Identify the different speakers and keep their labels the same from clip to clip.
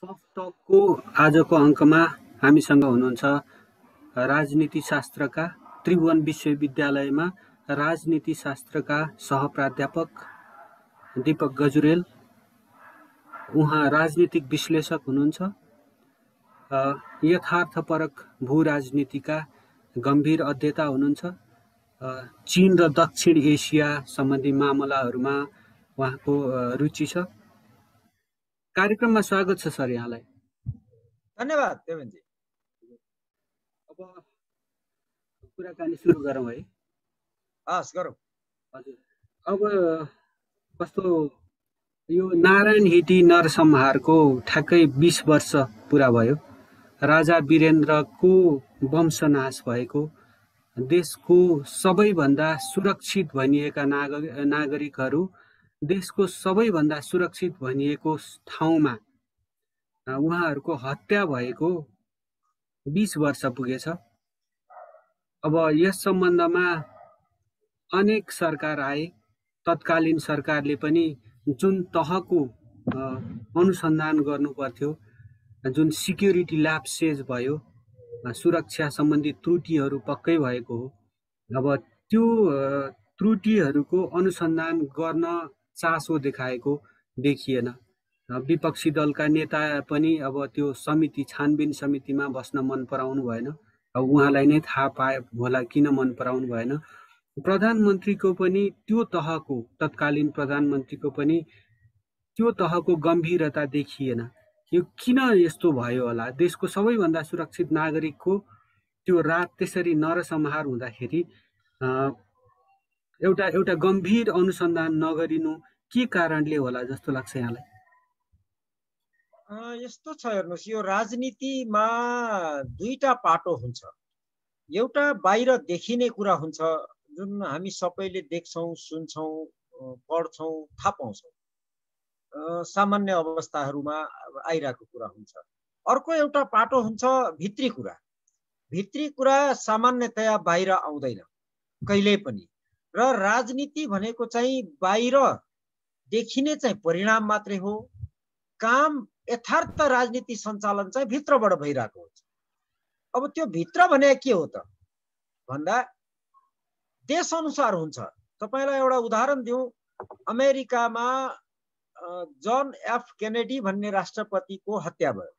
Speaker 1: Soft टकको आजको अङ्कमा हामीसँग हुनुहुन्छ राजनीतिशास्त्रका त्रिभुवन विश्वविद्यालयमा राजनीतिशास्त्रका सहप्राध्यापक दीपक गजुरेल। उहाँ राजनीतिक विश्लेषक हुनुहुन्छ। यथार्थपरक भू-राजनीतिका गम्भीर अध्येता हुनुहुन्छ। चीन र दक्षिण एसिया सम्बन्धी मामलाहरूमा उहाँको रुचि छ। कार्यक्रममा स्वागत छ सर यहाँलाई।
Speaker 2: धन्यवाद देवेनजी।
Speaker 1: अब कुराकानी सुरु गरौँ है।
Speaker 2: हस् गरौँ।
Speaker 1: हजुर, अब कस्तो यो नारायण हिटी नरसंहारको ठ्याक्कै 20 वर्ष पुरा भयो। राजा वीरेन्द्रको वंशनाश भएको, देशको सबैभन्दा सुरक्षित भनिएका नागरिकहरू देशको सबैभन्दा सुरक्षित भनिएको ठाउँमा उहाँहरूको हत्या भएको 20 वर्ष पुगेछ। अब यस सम्बन्धमा अनेक सरकार आए। तत्कालीन सरकारले पनि जुन तहको अनुसन्धान गर्नु पर्थ्यो, जुन सिक्युरिटी ल्याप्सेज भयो, सुरक्षा सम्बन्धी त्रुटिहरू पक्कै भएको हो। अब त्यो त्रुटिहरूको अनुसन्धान गर्न चासो देखाएको देखिएन। विपक्षी दलका नेता पनि अब त्यो छानबिन समितिमा बस्न मन पराउनु भएन। अब उहाँलाई नै थाहा पाए होला किन मन पराउनु भएन। प्रधानमन्त्रीको पनि तत्कालीन प्रधानमन्त्रीको पनि त्यो तहको गम्भीरता देखिएन। यो किन यस्तो भयो होला? देशको सबैभन्दा सुरक्षित नागरिकको त्यो रात त्यसरी नरसंहार हुँदाखेरि एउटा गम्भीर अनुसन्धान नगरिनु के कारणले होला जस्तो लाग्छ यहाँलाई?
Speaker 2: यस्तो छ, हेर्नुहोस्, यो राजनीतिमा दुईटा पाटो हुन्छ। एउटा बाहिर देखिने कुरा हुन्छ, जुन हामी सबैले देख्छौँ, सुन्छौँ, पढ्छौँ, थाहा पाउँछौँ, सामान्य अवस्थाहरूमा आइरहेको कुरा हुन्छ। अर्को एउटा पाटो हुन्छ भित्री कुरा। भित्री कुरा सामान्यतया बाहिर आउँदैन कहिल्यै पनि। र राजनीति भनेको चाहिँ बाहिर देखिने चाहिँ परिणाम मात्रै हो। काम यथार्थ राजनीति सञ्चालन चाहिँ भित्रबाट भइरहेको हुन्छ। अब त्यो भित्र भने के हो त भन्दा देश अनुसार हुन्छ। तपाईलाई एउटा उदाहरण दिउँ। अमेरिकामा जन एफ केनेडी भन्ने राष्ट्रपतिको हत्या भयो।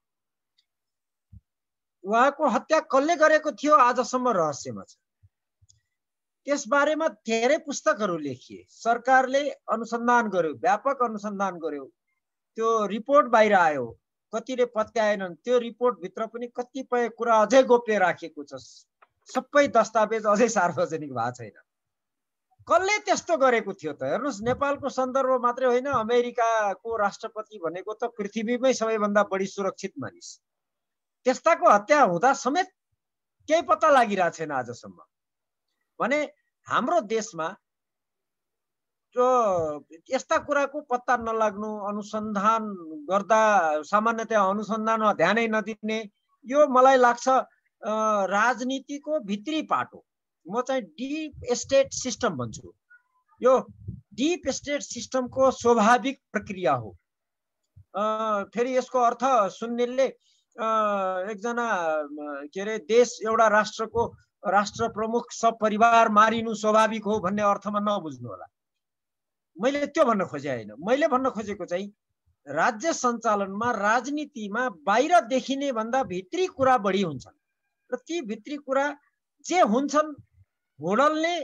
Speaker 2: उहाँको हत्या कसले गरेको थियो आजसम्म रहस्यमा छ। त्यसबारेमा धेरै पुस्तकहरू लेखिए। सरकारले अनुसन्धान गर्यो, व्यापक अनुसन्धान गर्यो। त्यो रिपोर्ट बाहिर आयो, कतिले पत्याएनन्। त्यो रिपोर्ट भित्र पनि कतिपय कुरा अझै गोप्य राखेको छ। सबै दस्तावेज अझै सार्वजनिक भएको छैन। कसले त्यस्तो गरेको थियो त? हेर्नुहोस्, नेपालको सन्दर्भ मात्रै होइन, अमेरिकाको राष्ट्रपति भनेको त पृथ्वीमै सबैभन्दा बढी सुरक्षित मानिस। त्यस्ताको हत्या हुँदा समेत केही पत्ता लागिरहेको छैन आजसम्म। भने हाम्रो देशमा यस्ता कुराको पत्ता नलाग्नु, अनुसन्धान गर्दा सामान्यतया अनुसन्धानमा ध्यानै नदिने, यो मलाई लाग्छ राजनीतिको भित्री पाटो। म चाहिँ डीप स्टेट सिस्टम भन्छु। यो डीप स्टेट सिस्टमको स्वाभाविक प्रक्रिया हो। फेरि यसको अर्थ सुन्नेले एकजना के अरे देश एउटा राष्ट्रको राष्ट्र प्रमुख सपरिवार मारिनु स्वाभाविक हो भन्ने अर्थमा नबुझ्नु होला। मैले त्यो भन्न खोजे होइन। मैले भन्न खोजेको चाहिँ राज्य सञ्चालनमा, राजनीतिमा बाहिर देखिने भन्दा भित्री कुरा बढी हुन्छन्। र ती भित्री कुरा जे हुन्छन्, घोडलले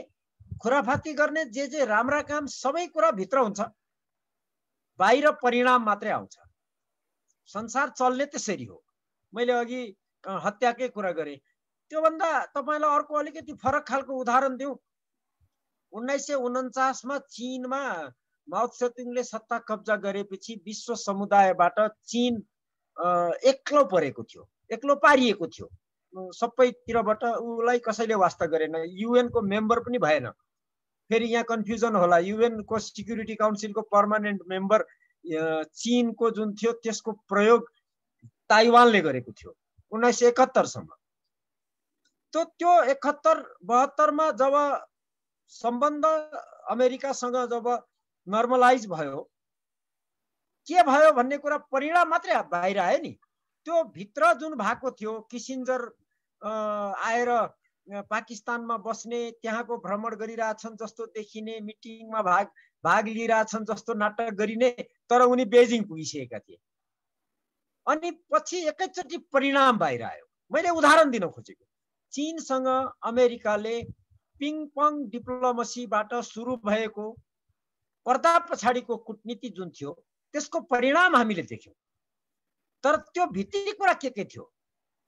Speaker 2: खुराफाती गर्ने जे राम्रा काम सबै कुरा भित्र हुन्छ, बाहिर परिणाम मात्रै आउँछ। संसार चल्ने त्यसरी हो। मैले अघि हत्याकै कुरा गरेँ। त्योभन्दा तपाईलाई अर्को अलिकति फरक खालको उदाहरण दिउँ। 1949 मा चीनमा माओ त्से-तुङले सत्ता कब्जा गरेपछि विश्व समुदायबाट चीन एक्लो परेको थियो, एक्लो पारिएको थियो। सबैतिरबाट उलाई कसैले वास्ता गरेन। युएन को मेम्बर पनि भएन। फेरि यहाँ कन्फ्युजन होला। युएन को सिक्युरिटी काउन्सिलको पर्मानेन्ट मेम्बर चीनको जुन थियो, त्यसको प्रयोग ताइवानले गरेको थियो 1971 सम्म। त्यो 71-72 मा जब सम्बन्ध अमेरिकासँग जब नर्मलाइज भयो, के भयो भन्ने कुरा परिणाम मात्रै बाहिर आयो नि। त्यो भित्र जुन भएको थियो, किसिन्जर आएर पाकिस्तानमा बस्ने, त्यहाँको भ्रमण गरिरहेछन् जस्तो देखिने, मिटिङमा भाग लिइरहेछन् जस्तो नाटक गरिने, तर उनी बेजिङ पुगिसकेका थिए। अनि पछि एकैचोटि परिणाम बाहिर आयो। मैले उदाहरण दिन खोजेको, चीनसँग अमेरिकाले पिङपङ डिप्लोमेसीबाट सुरु भएको पर्दा पछाडिको कूटनीति जुन थियो त्यसको परिणाम हामीले देख्यौँ। तर त्यो भित्री कुरा के थियो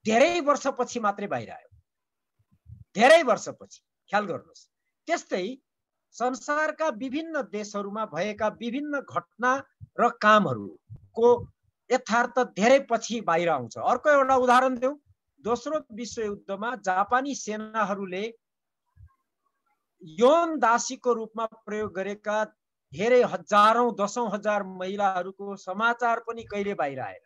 Speaker 2: धेरै वर्षपछि मात्रै बाहिर आयो, धेरै वर्षपछि। ख्याल गर्नुहोस्। त्यस्तै संसारका विभिन्न देशहरूमा भएका विभिन्न घटना र कामहरूको यथार्थ धेरै पछि बाहिर आउँछ। अर्को एउटा उदाहरण देऊ। दोस्रो विश्वयुद्धमा जापानी सेनाहरूले यौन दासीको रूपमा प्रयोग गरेका धेरै हजारौं दशौं हजार महिलाहरूको समाचार पनि कहिले बाहिर आएन।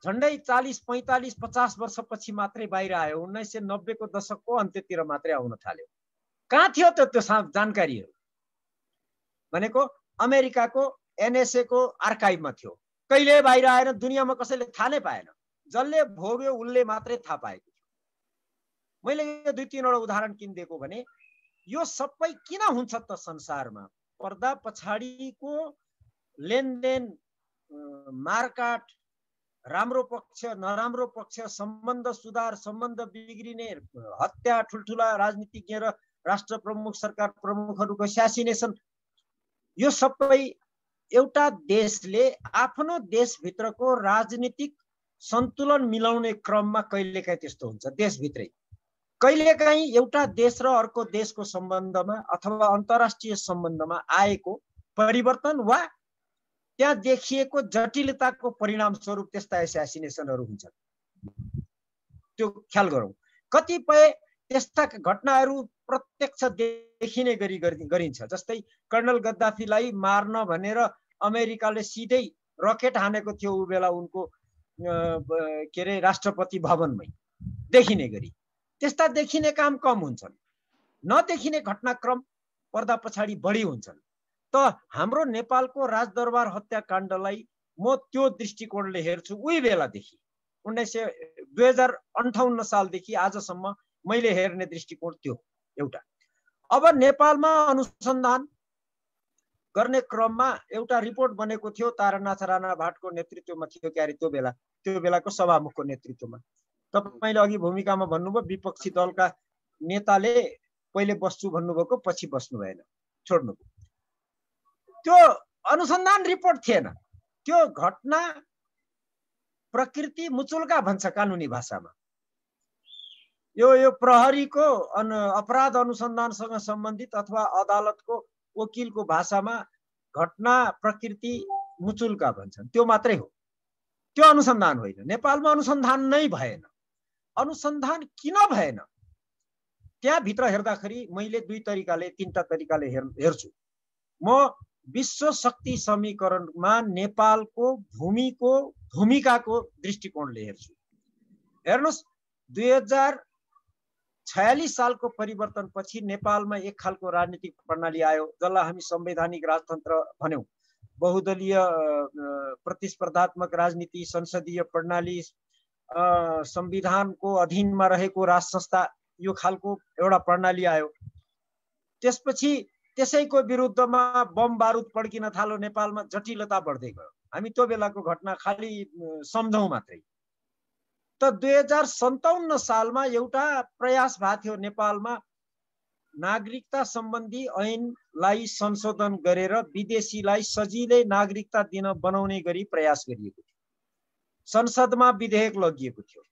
Speaker 2: झन्डै 40, 45, 50 वर्षपछि मात्रै बाहिर आयो। 1990 को दशकको अन्त्यतिर मात्रै आउन थाल्यो। कहाँ थियो त त्यो जानकारीहरू? भनेको अमेरिकाको NSA को आर्काइभमा थियो। कहिले बाहिर आएन, दुनियाँमा कसैले थाहा नै पाएन। जसले भोग्यो उसले मात्रै थाहा पाएको थियो। मैले यो 2-3 वटा उदाहरण किन दिएको भने यो सबै किन हुन्छ त संसारमा? पर्दा पछाडिको लेनदेन, मारकाट, राम्रो पक्ष नराम्रो पक्ष, सम्बन्ध सुधार, सम्बन्ध बिग्रिने, हत्या, ठुल्ठुला राजनीतिज्ञ र राष्ट्र प्रमुख, सरकार प्रमुखहरूको एसासिनेसन, यो सबै एउटा देशले आफ्नो देशभित्रको राजनीतिक सन्तुलन मिलाउने क्रममा कहिलेकाहीँ त्यस्तो हुन्छ। देशभित्रै कहिलेकाहीँ एउटा देश र अर्को देशको सम्बन्धमा अथवा अन्तर्राष्ट्रिय सम्बन्धमा आएको परिवर्तन वा त्यहाँ देखिएको जटिलताको परिणाम स्वरूप त्यस्ता एसासिनेसनहरू हुन्छन्। त्यो ख्याल गरौँ। कतिपय त्यस्ता घटनाहरू प्रत्यक्ष देखिने गरी गरिन्छ। जस्तै कर्नल गद्दाफीलाई मार्न भनेर अमेरिकाले सिधै रकेट हानेको थियो उ बेला उनको के अरे राष्ट्रपति भवनमै देखिने गरी। त्यस्ता देखिने काम कम हुन्छन्। नदेखिने घटनाक्रम पर्दा पछाडि बढी हुन्छन्। त हाम्रो नेपालको राजदरबार हत्याकाण्डलाई म त्यो दृष्टिकोणले हेर्छु। उही बेलादेखि 2058 सालदेखि आजसम्म मैले हेर्ने दृष्टिकोण त्यो एउटा। अब नेपालमा अनुसन्धान गर्ने क्रममा एउटा रिपोर्ट बनेको थियो, तारानाथ राणा भाटको नेतृत्वमा थियो क्यारे त्यो बेलाको सभामुखको नेतृत्वमा। तपाईले अघि भूमिकामा भन्नुभयो विपक्षी दलका नेताले पहिले बस्छु भन्नुभएको, पछि बस्नु भएन, छोड्नुभयो। त्यो अनुसन्धान रिपोर्ट थिएन। त्यो घटना प्रकृति मुचुल्का भन्छ कानुनी भाषामा। यो प्रहरीको अपराध अनुसन्धानसँग सम्बन्धित अथवा अदालतको वकिलको भाषामा घटना प्रकृति मुचुल्का भन्छन्। त्यो मात्रै हो, त्यो अनुसन्धान होइन। नेपालमा अनुसन्धान नै भएन। अनुसन्धान किन भएन? त्यहाँ भित्र हेर्दाखेरि मैले 3टा तरिकाले हेर्छु। म विश्व शक्ति समीकरणमा नेपालको भूमिकाको दृष्टिकोणले हेर्छु। हेर्नुस्, 2046 सालको परिवर्तनपछि नेपालमा एक खालको राजनीतिक प्रणाली आयो, जसलाई हामी संवैधानिक राजतन्त्र भन्यौं। बहुदलीय प्रतिस्पर्धात्मक राजनीति, संसदीय प्रणाली, संविधानको अधीनमा रहेको राज संस्था, यो खालको एउटा प्रणाली आयो। त्यसपछि त्यसैको विरुद्धमा बम बारुद पड्किन थाल्यो नेपालमा, जटिलता बढ्दै गयो। हामी त्यो बेलाको घटना खाली सम्झौं मात्रै। त 2057 सालमा एउटा प्रयास भएको थियो नेपालमा नागरिकता सम्बन्धी ऐनलाई संशोधन गरेर विदेशीलाई सजिलै नागरिकता दिन बनाउने गरी प्रयास गरिएको थियो। संसदमा विधेयक लगिएको थियो।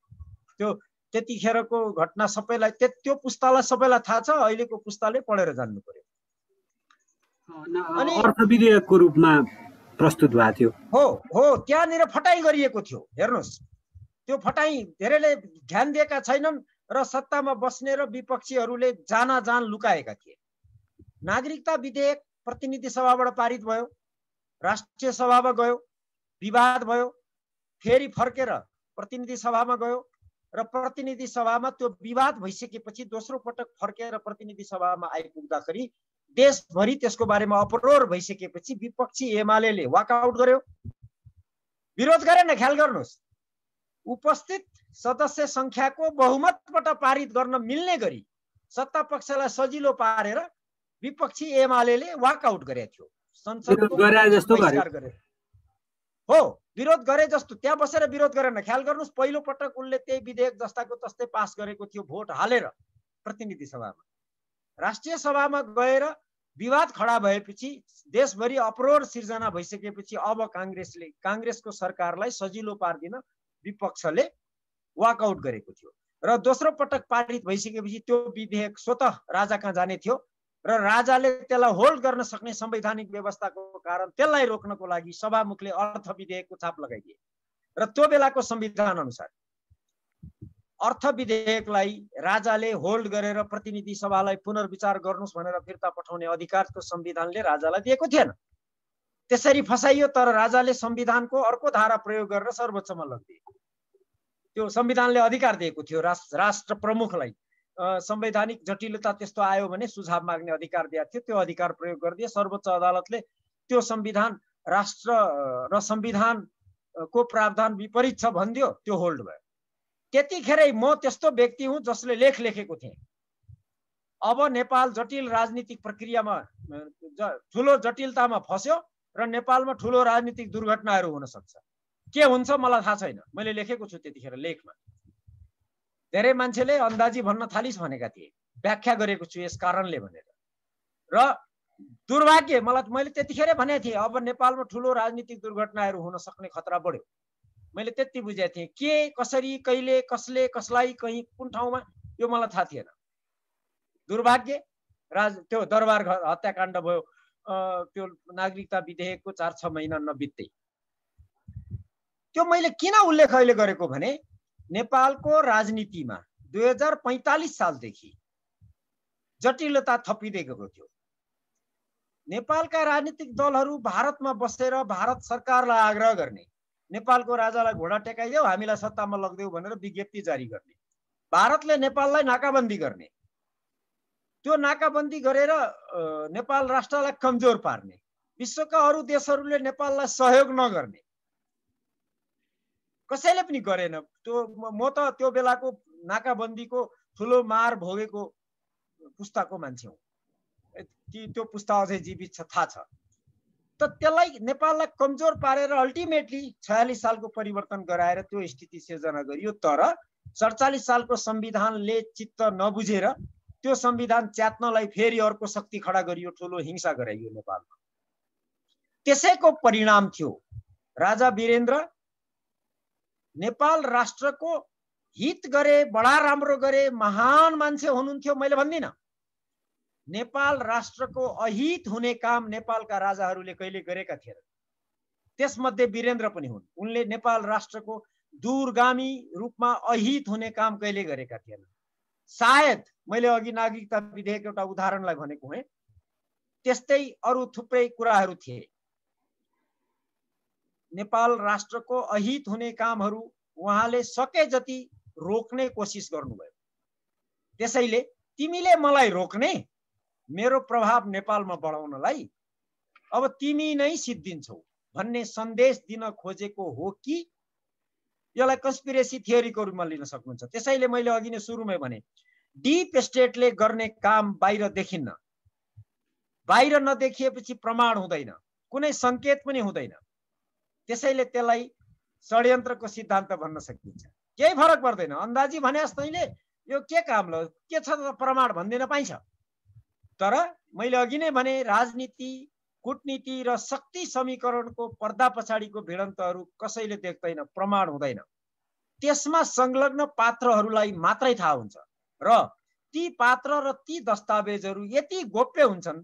Speaker 2: त्यो त्यतिखेरको घटना सबैलाई, त्यो पुस्तालाई सबैलाई थाहा छ। अहिलेको पुस्ताले पढेर जान्नु पर्यो।
Speaker 1: अनि अर्थ विधेयकको रूपमा प्रस्तुत भएको थियो।
Speaker 2: हो, त्यहाँनिर फटाई गरिएको थियो। हेर्नुहोस्, त्यो फटाई धेरैले ध्यान दिएका छैनन् र सत्तामा बस्ने र विपक्षीहरूले जान लुकाएका थिए। नागरिकता विधेयक प्रतिनिधि सभाबाट पारित भयो, राष्ट्रिय सभामा गयो, विवाद भयो, फेरि फर्केर प्रतिनिधि सभामा गयो र प्रतिनिधि सभामा त्यो विवाद भइसकेपछि दोस्रो पटक फर्केर प्रतिनिधि सभामा आइपुग्दाखेरि देशभरि त्यसको बारेमा अपरोर भइसकेपछि विपक्षी एमाले वाकआउट गर्यो, विरोध गरेन। ख्याल गर्नुहोस्, उपस्थित सदस्य संख्याको बहुमतबाट पारित गर्न मिल्ने गरी सत्ता पक्षलाई सजिलो पारेर विपक्षी एमाले वाकआउट गरेको थियो, संसदको बहिष्कार गरे। हो, विरोध गरे जस्तो त्यहाँ बसेर विरोध गरेन। ख्याल गर्नुहोस्, पहिलो पटक उनले त्यही विधेयक जस्ताको तस्तै पास गरेको थियो भोट हालेर प्रतिनिधि सभामा। राष्ट्रिय सभामा गएर विवाद खडा भएपछि, देशभरि अपरोर सिर्जना भइसकेपछि अब काङ्ग्रेसको सरकारलाई सजिलो पार्दिन विपक्षले वाकआउट गरेको थियो र दोस्रो पटक पारित भइसकेपछि त्यो विधेयक स्वतः राजा कहाँ जाने थियो र राजाले त्यसलाई होल्ड गर्न सक्ने संवैधानिक व्यवस्थाको कारण त्यसलाई रोक्नको लागि सभामुखले अर्थ विधेयकको छाप लगाइदिए र त्यो बेलाको संविधान अनुसार अर्थ विधेयकलाई राजाले होल्ड गरेर प्रतिनिधि सभालाई पुनर्विचार गर्नुस् भनेर फिर्ता पठाउने अधिकारको संविधानले राजालाई दिएको थिएन। त्यसरी फसाइयो, तर राजाले संविधानको अर्को धारा प्रयोग गरेर सर्वोच्चमा लगिदिए। त्यो संविधानले अधिकार दिएको थियो राष्ट्र प्रमुखलाई, संवैधानिक जटिलता त्यस्तो आयो भने सुझाव माग्ने अधिकार दिएको थियो, त्यो अधिकार प्रयोग गरिदिए। सर्वोच्च अदालतले त्यो संविधान राष्ट्र र संविधानको प्रावधान विपरीत छ भनिदियो, त्यो होल्ड भयो। त्यतिखेरै म त्यस्तो व्यक्ति हुँ जसले लेख लेखेको थिएँ, अब नेपाल जटिल राजनीतिक प्रक्रियामा ठुलो जटिलतामा फस्यो र नेपालमा ठुलो राजनीतिक दुर्घटनाहरू हुन सक्छ। के हुन्छ मलाई थाहा छैन, मैले लेखेको छु त्यतिखेर लेखमा। धेरै मान्छेले अन्दाजी भन्न थालिस् भनेका थिए, व्याख्या गरेको छु यस कारणले भनेर। र दुर्भाग्य, मैले त्यतिखेरै भनेको थिएँ अब नेपालमा ठुलो राजनीतिक दुर्घटनाहरू हुन सक्ने खतरा बढ्यो। मैले त्यति बुझेको थिएँ, के कसरी कहिले कसले कसलाई कहीँ कुन ठाउँमा यो मलाई थाहा थिएन। दुर्भाग्य, त्यो दरबार हत्याकाण्ड भयो, त्यो नागरिकता विधेयकको 4-6 महिना नबित्दै। त्यो मैले किन उल्लेख अहिले गरेको भने नेपालको राजनीतिमा 2045 सालदेखि जटिलता थपिँदै गएको थियो। नेपालका राजनीतिक दलहरू भारतमा बसेर भारत सरकारलाई आग्रह गर्ने, नेपालको राजालाई घोडा टेकाइदेऊ हामीलाई सत्तामा लगिदेऊ भनेर विज्ञप्ति जारी गर्ने, भारतले नेपाललाई नाकाबन्दी गर्ने, त्यो नाकाबन्दी गरेर नेपाल राष्ट्रलाई कमजोर पार्ने, विश्वका अरू देशहरूले नेपाललाई सहयोग नगर्ने, कसैले पनि गरेन। म त त्यो बेलाको नाकाबन्दीको ठुलो मार भोगेको पुस्ताको मान्छे हुँ, त्यो पुस्ता अझै जीवित छ थाहा छ। त त्यसलाई नेपाललाई कमजोर पारेर अल्टिमेटली 46 सालको परिवर्तन गराएर त्यो स्थिति सिर्जना गरियो। तर 47 सालको संविधानले चित्त नबुझेर त्यो संविधान च्यात्नलाई फेरि अर्को शक्ति खडा गरियो, ठुलो हिंसा गराइयो नेपालमा। त्यसैको परिणाम थियो राजा वीरेन्द्र नेपाल राष्ट्रको हित गरे, बडा राम्रो गरे, महान मान्छे हुनुहुन्थ्यो मैले भन्दिनँ। नेपाल राष्ट्रको अहित हुने काम नेपालका राजाहरूले कहिले गरेका थिएनन्, त्यसमध्ये वीरेन्द्र पनि हुन्। उनले नेपाल राष्ट्रको दूरगामी रूपमा अहित हुने काम कहिले गरेका थिएनन्। सायद मैले अघि नागरिकता विधेयक एउटा उदाहरणलाई भनेको हुँ, त्यस्तै अरू थुप्रै कुराहरू थिए। नेपाल राष्ट्रको अहित हुने कामहरू उहाँले सके जति रोक्ने कोसिस गर्नुभयो। त्यसैले तिमीले मलाई रोक्ने, मेरो प्रभाव नेपालमा बढाउनलाई अब तिमी नै सिद्धिन्छौ भन्ने सन्देश दिन खोजेको हो कि यसलाई कन्स्पिरेसी थियोरीको रूपमा लिन सक्नुहुन्छ। त्यसैले मैले अघि नै सुरुमै भने डीप स्टेटले गर्ने काम बाहिर देखिन्न, बाहिर नदेखिएपछि प्रमाण हुँदैन, कुनै संकेत पनि हुँदैन। त्यसैले त्यसलाई षड्यन्त्रको सिद्धान्त भन्न सकिन्छ। केही फरक पर्दैन, अन्दाजी भने जस्तैले यो के काम ल के छ त प्रमाण भन्दिन पाइन्छ। तर मैले अघि नै भने राजनीति, कूटनीति र शक्ति समीकरणको पर्दा पछाडिको भिडन्तहरू कसैले देख्दैन, प्रमाण हुँदैन। त्यसमा संलग्न पात्रहरूलाई मात्रै थाहा हुन्छ र ती पात्र र ती दस्तावेजहरू यति गोप्य हुन्छन्,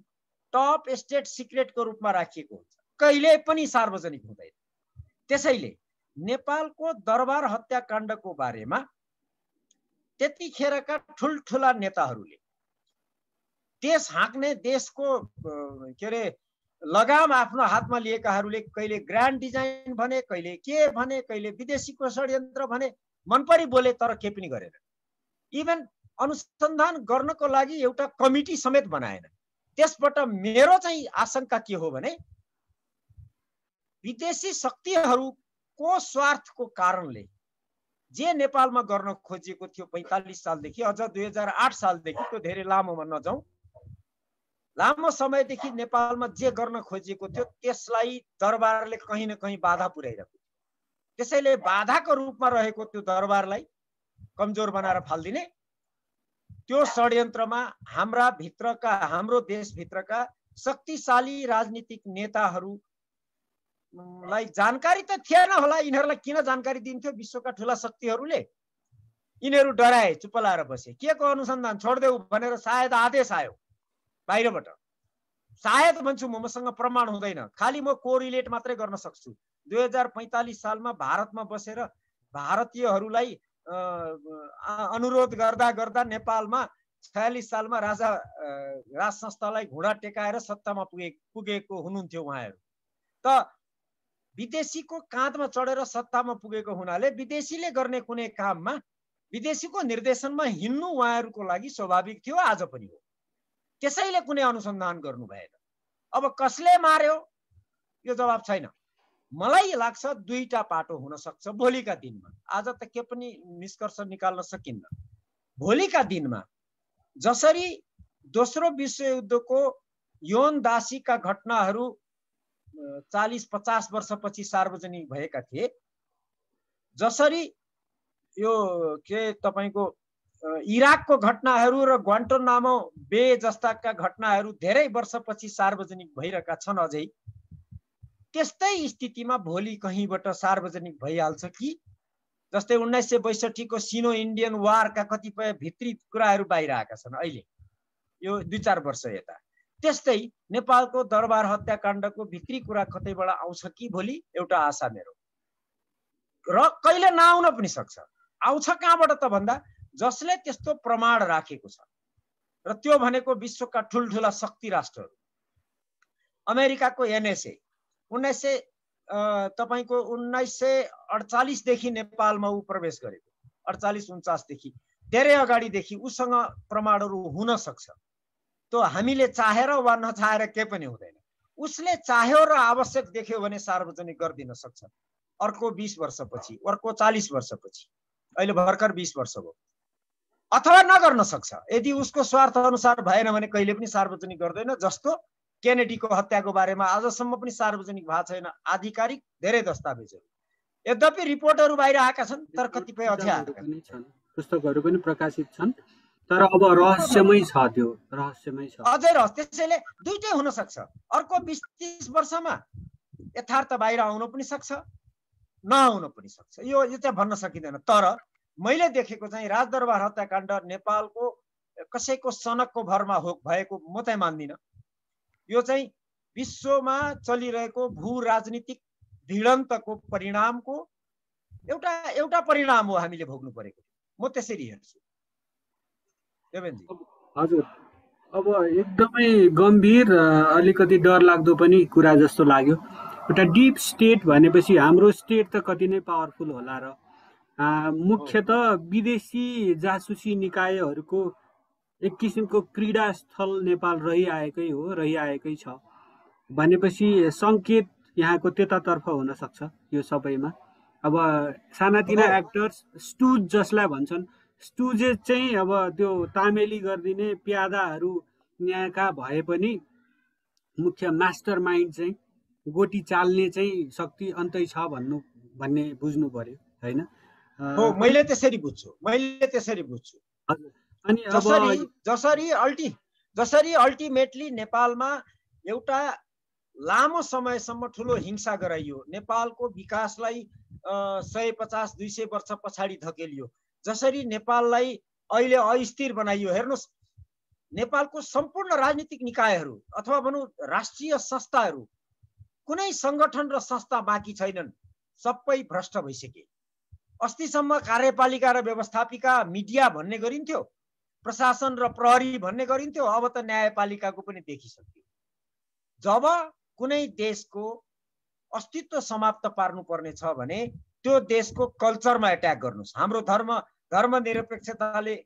Speaker 2: टप स्टेट सिक्रेटको रूपमा राखिएको हुन्छ, कहिले पनि सार्वजनिक हुँदैन। त्यसैले नेपालको दरबार हत्याकाण्डको बारेमा त्यतिखेरका ठुल्ठुला नेताहरूले देश हाँक्ने, देशको के अरे लगाम आफ्नो हातमा लिएकाहरूले कहिले ग्रान्ड डिजाइन भने, कहिले के भने, कहिले विदेशीको षड्यन्त्र भने, मनपरी बोले तर के पनि गरेन। इभन अनुसन्धान गर्नको लागि एउटा कमिटी समेत बनाएन। त्यसबाट मेरो चाहिँ आशंका के हो भने विदेशी शक्तिहरूको स्वार्थको कारणले जे नेपालमा गर्न खोजिएको थियो 45 सालदेखि, अझ 2008 सालदेखि, त्यो धेरै लामोमा नजाउँ, लामो समयदेखि नेपालमा जे गर्न खोजिएको थियो त्यसलाई दरबारले कहीँ न कहीँ बाधा पुर्याइरहेको थियो। त्यसैले बाधाको रूपमा रहेको त्यो दरबारलाई कमजोर बनाएर फाल्दिने, त्यो षड्यन्त्रमा हाम्रो देशभित्रका शक्तिशाली राजनीतिक नेताहरूलाई जानकारी त थिएन होला। यिनीहरूलाई किन जानकारी दिन्थ्यो विश्वका ठुला शक्तिहरूले? यिनीहरू डराए, चुप्प लाएर बसे। के को अनुसन्धान छोड्देऊ भनेर सायद आदेश आयो बाहिरबाट। सायद भन्छु म, मसँग प्रमाण हुँदैन, खालि म कोरिलेट मात्रै गर्न सक्छु। 2045 सालमा भारतमा बसेर भारतीयहरूलाई अनुरोध गर्दा गर्दा नेपालमा 46 सालमा राज संस्थालाई घुँडा टेकाएर सत्तामा पुगेको हुनुहुन्थ्यो उहाँहरू। त विदेशीको काँधमा चढेर सत्तामा पुगेको हुनाले विदेशीले गर्ने कुनै काममा विदेशीको निर्देशनमा हिँड्नु उहाँहरूको लागि स्वाभाविक थियो, आज पनि हो। त्यसैले कुनै अनुसन्धान गर्नु भएन। अब कसले मार्यो यो जवाब छैन। मलाई लाग्छ दुईटा पाटो हुन सक्छ भोलिका दिनमा। आज त के पनि निष्कर्ष निकाल्न सकिन्न। भोलिका दिनमा जसरी दोस्रो विश्वयुद्धको यौन दासीका घटनाहरू 40-50 वर्षपछि सार्वजनिक भएका थिए, जसरी यो के तपाईको इराकको घटनाहरू र ग्वान्टानामो बे जस्ताका घटनाहरू धेरै वर्षपछि सार्वजनिक भइरहेका छन् अझै, त्यस्तै स्थितिमा भोलि कहीँबाट सार्वजनिक भइहाल्छ कि? जस्तै 1962 को सिनो इन्डियन वारका कतिपय भित्री कुराहरू बाहिर आएका छन् अहिले, यो 2-4 वर्ष यता। त्यस्तै नेपालको दरबार हत्याकाण्डको भित्री कुरा कतैबाट आउँछ कि भोलि? एउटा आशा मेरो। र कहिले नआउन पनि सक्छ। आउँछ कहाँबाट त भन्दा जसले त्यस्तो प्रमाण राखेको छ, र त्यो भनेको विश्वका ठुल्ठुला शक्ति राष्ट्रहरू। अमेरिकाको एनएसए तपाईको 1948 देखि नेपालमा ऊ प्रवेश गरेको, 48-49 देखि, धेरै अगाडिदेखि उसँग प्रमाणहरू हुन सक्छ। त्यो हामीले चाहेर वा नचाहेर के पनि हुँदैन। उसले चाह्यो र आवश्यक देख्यो भने सार्वजनिक गरिदिन सक्छ। अर्को 20 वर्षपछि, अर्को 40 वर्षपछि, अहिले भर्खर 20 वर्ष भयो। अथवा नगर्न सक्छ। यदि उसको स्वार्थ अनुसार भएन भने कहिले पनि सार्वजनिक गर्दैन। जस्तो केनेडीको हत्याको बारेमा आजसम्म पनि सार्वजनिक भएको छैन आधिकारिक धेरै दस्तावेजहरू। यद्यपि रिपोर्टहरू बाहिर आएका छन्, तर कतिपय अझै आएका छन्,
Speaker 1: पुस्तकहरू पनि प्रकाशित छन्, तर अब रहस्यमै छ, त्यो रहस्यमै छ,
Speaker 2: अझै रहस्य। त्यसैले दुईटै हुन सक्छ। अर्को 20-30 वर्षमा यथार्थ बाहिर आउन पनि सक्छ, नआउन पनि सक्छ। यो चाहिँ भन्न सकिँदैन। तर मैले देखेको चाहिँ राजदरबार हत्याकाण्ड नेपालको कसैको सनकको भरमा भएको म चाहिँ मान्दिनँ। यो चाहिँ विश्वमा चलिरहेको भू राजनीतिक भिडन्तको परिणामको एउटा परिणाम हो हामीले भोग्नु परेको। म त्यसरी हेर्छु।
Speaker 1: हजुर, अब एकदमै गम्भीर, अलिकति डरलाग्दो पनि कुरा जस्तो लाग्यो। एउटा डिप स्टेट भनेपछि हाम्रो स्टेट त कति नै पावरफुल होला र मुख्यतः विदेशी जासुसी निकायहरूको एक किसिमको क्रीडा स्थल नेपाल रहिआएकै छ भनेपछि सङ्केत यहाँको त्यतातर्फ हुन सक्छ यो सबैमा। अब सानातिना एक्टर्स, स्टुज जसलाई भन्छन्, स्टुजेस चाहिँ अब त्यो तामेली गरिदिने प्यादाहरू यहाँका भए पनि मुख्य मास्टर माइन्ड चाहिँ गोटी चाल्ने चाहिँ शक्ति अन्तै छ भन्ने बुझ्नु पर्यो, होइन?
Speaker 2: हो, मैले त्यसरी बुझ्छु।
Speaker 1: अनि
Speaker 2: जसरी अल्टिमेटली नेपालमा एउटा लामो समयसम्म ठुलो हिंसा गराइयो, नेपालको विकासलाई 150-200 वर्ष पछाडि धकेलियो, जसरी नेपाललाई अहिले अस्थिर बनाइयो। हेर्नुहोस्, नेपालको सम्पूर्ण राजनीतिक निकायहरू अथवा भनौँ राष्ट्रिय संस्थाहरू, कुनै संगठन र संस्था बाँकी छैनन्, सबै भ्रष्ट भइसके। अस्तिसम्म कार्यपालिका र व्यवस्थापिका, मिडिया भन्ने गरिन्थ्यो, प्रशासन र प्रहरी भन्ने गरिन्थ्यो, अब त न्यायपालिकाको पनि देखिसक्यो। जब कुनै देशको अस्तित्व समाप्त पार्नुपर्ने छ भने त्यो देशको कल्चरमा एट्याक गर्नुहोस्। हाम्रो धर्मनिरपेक्षताले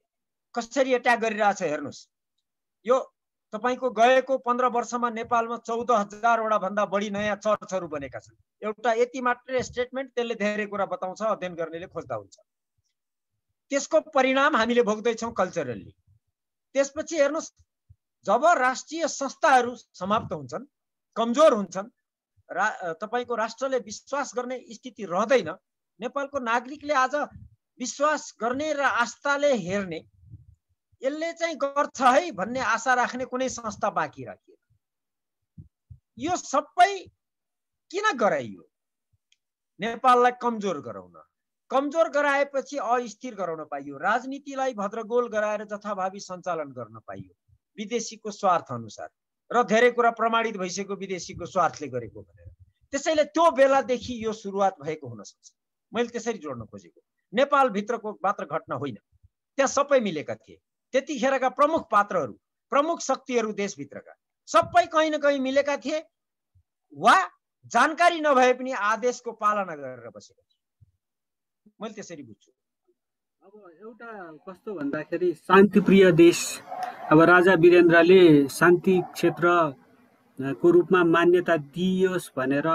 Speaker 2: कसरी एट्याक गरिरहेछ हेर्नुहोस्। यो तपाईको गएको 15 वर्षमा नेपालमा 14,000 भन्दा बढी नयाँ चर्चहरू बनेका छन्। एउटा यति मात्रै स्टेटमेन्ट त्यसले धेरै कुरा बताउँछ, अध्ययन गर्नेले खोज्दा हुन्छ। त्यसको परिणाम हामीले भोग्दैछौँ कल्चरली। त्यसपछि हेर्नुस्, जब राष्ट्रिय संस्थाहरू समाप्त हुन्छन्, कमजोर हुन्छन्, तपाईको राष्ट्रले विश्वास गर्ने स्थिति रहँदैन, नेपालको नागरिकले आज विश्वास गर्ने र आस्थाले हेर्ने, यसले चाहिँ गर्छ है भन्ने आशा राख्ने कुनै संस्था बाँकी राखिएन। यो सबै किन गराइयो? नेपाललाई कमजोर गराउन। कमजोर गराएपछि अस्थिर गराउन पाइयो, राजनीतिलाई भद्रगोल गराएर जथाभावी सञ्चालन गर्न पाइयो विदेशीको स्वार्थ अनुसार, र धेरै कुरा प्रमाणित भइसक्यो विदेशीको स्वार्थले गरेको भनेर। त्यसैले त्यो बेलादेखि यो सुरुवात भएको हुन सक्छ। मैले त्यसरी जोड्न खोजेको। नेपाल भित्रको मात्र घटना होइन, त्यहाँ सबै मिलेका थिए। त्यतिखेरका प्रमुख पात्रहरू, प्रमुख शक्तिहरू देशभित्रका सबै कहीँ न कहीँ मिलेका थिए, वा जानकारी नभए पनि आदेशको पालना गरेर बसेका थिए। मैले त्यसरी बुझ्छु।
Speaker 1: अब एउटा कस्तो भन्दाखेरि शान्तिप्रिय देश, अब राजा वीरेन्द्रले शान्ति क्षेत्रको रूपमा मान्यता दिइयोस् भनेर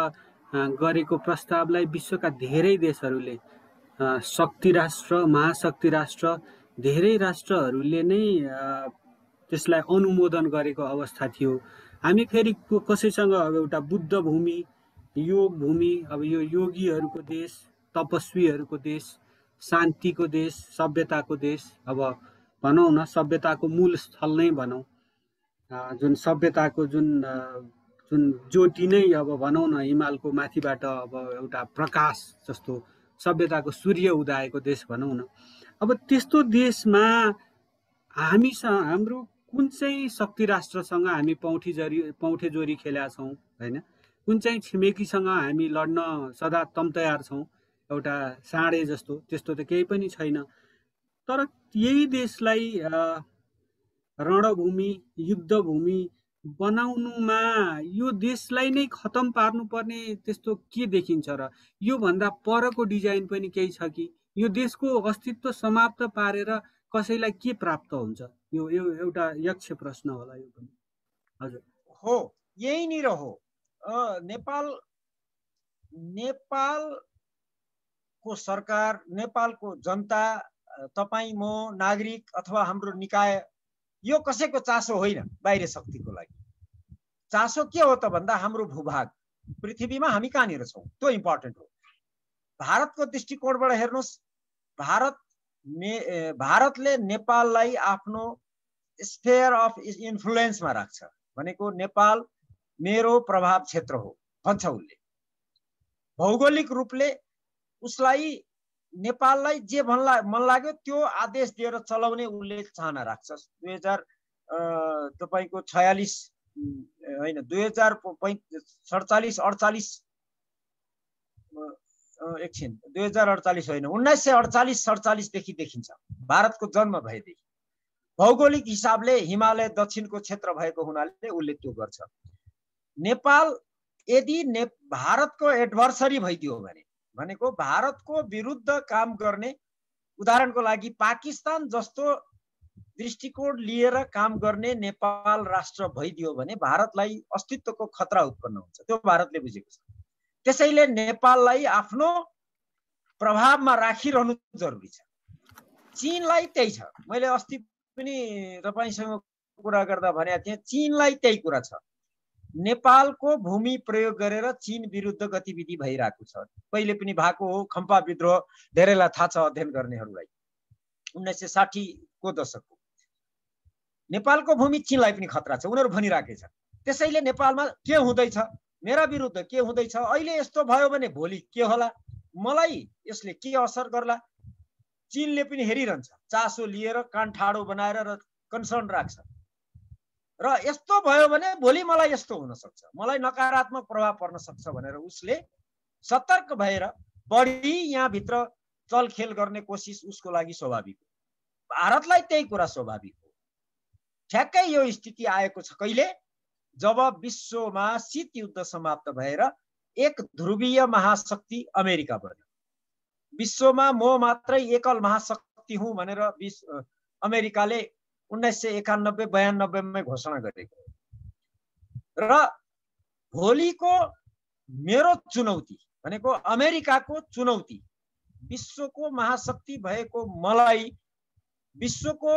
Speaker 1: गरेको प्रस्तावलाई विश्वका धेरै देशहरूले, शक्ति राष्ट्र, महाशक्ति राष्ट्र, धेरै राष्ट्रहरूले नै त्यसलाई अनुमोदन गरेको अवस्था थियो। हामी फेरि कसैसँग अब एउटा बुद्ध भूमि, योग भूमि, अब यो योगीहरूको देश, तपस्वीहरूको देश, शान्तिको देश, सभ्यताको देश, अब भनौँ न सभ्यताको मूल स्थल नै भनौँ, जुन सभ्यताको जुन ज्योति नै अब भनौँ न हिमालको माथिबाट अब एउटा प्रकाश जस्तो सभ्यताको सूर्य उदाएको देश भनौँ न। अब त्यस्तो देशमा हाम्रो कुन चाहिँ शक्ति राष्ट्रसँग हामी पौठेजोरी खेलेका छौँ होइन, कुन चाहिँ छिमेकीसँग हामी लड्न सदा तम तयार छौँ, एउटा साँडे जस्तो, त्यस्तो त केही पनि छैन। तर यही देशलाई रणभूमि, युद्धभूमि बनाउनुमा यो देशलाई नै खतम पार्नुपर्ने त्यस्तो के देखिन्छ र? यो भन्दा परको डिजाइन पनि केही छ कि? यो देशको अस्तित्व समाप्त पारेर कसैलाई के प्राप्त हुन्छ? यो एउटा यक्ष प्रश्न होला यो पनि। हजुर
Speaker 2: हो, यहीँनिर हो। नेपालको सरकार, नेपालको जनता, तपाईँ म नागरिक अथवा हाम्रो निकाय, यो कसैको चासो होइन बाहिर शक्तिको लागि। चासो के हो त भन्दा हाम्रो भूभाग, पृथ्वीमा हामी कहाँनिर छौँ त्यो इम्पोर्टेन्ट हो। भारतको दृष्टिकोणबाट हेर्नुहोस्, भारतले नेपाललाई आफ्नो स्फेयर अफ इन्फ्लुएन्समा राख्छ। भनेको नेपाल मेरो प्रभाव क्षेत्र हो भन्छ उसले। भौगोलिक रूपले उसलाई नेपाललाई जे मन लाग्यो त्यो आदेश दिएर चलाउने उसले चाहना राख्छ। 2046 होइन 2047 48 एकछिन 2048 होइन 1948-47 देखि देखिन्छ भारतको जन्म भएदेखि। भौगोलिक हिसाबले हिमालय दक्षिणको क्षेत्र भएको हुनाले उसले त्यो गर्छ। नेपाल यदि भारतको एडभर्सरी भइदियो भने, भनेको भारतको विरुद्ध काम गर्ने, उदाहरणको लागि पाकिस्तान जस्तो दृष्टिकोण लिएर काम गर्ने नेपाल राष्ट्र भइदियो भने भारतलाई अस्तित्वको खतरा उत्पन्न हुन्छ। त्यो भारतले बुझेको छ। त्यसैले नेपाललाई आफ्नो प्रभावमा राखिरहनु जरुरी छ। चीनलाई त्यही छ। मैले अस्ति पनि तपाईसँग कुरा गर्दा भनेको थिएँ, चीनलाई त्यही कुरा छ। नेपालको भूमि प्रयोग गरेर चीन विरुद्ध गतिविधि भइरहेको छ। पहिले पनि भएको हो, खम्पा विद्रोह, धेरैलाई थाहा छ अध्ययन गर्नेहरूलाई, 1960 को दशकको। नेपालको भूमि चीनलाई पनि खतरा छ, उनीहरू भनिराखेका छन्। त्यसैले नेपालमा के हुँदैछ, मेरा विरुद्ध के हुँदैछ, अहिले यस्तो भयो भने भोलि के होला, मलाई यसले के असर गर्ला, चीनले पनि हेरिरहन्छ, चासो लिएर कान ठाडो बनाएर र कन्सर्न राख्छ। र यस्तो भयो भने भोलि मलाई यस्तो हुन सक्छ, मलाई नकारात्मक प्रभाव पर्न सक्छ भनेर उसले सतर्क भएर बढी यहाँ भित्र चलखेल गर्ने कोसिस उसको लागि स्वाभाविक हो। भारतलाई त्यही कुरा स्वाभाविक हो। ठ्याक्कै यो स्थिति आएको छ कहिले, जब विश्वमा शीत युद्ध समाप्त भएर एक ध्रुवीय महाशक्ति अमेरिका बन्यो। विश्वमा म मात्रै एकल महाशक्ति हुँ भनेर अमेरिकाले 1991-92 मै घोषणा गरेको र भोलिको मेरो चुनौती भनेको अमेरिकाको चुनौती, विश्वको महाशक्ति भएको मलाई विश्वको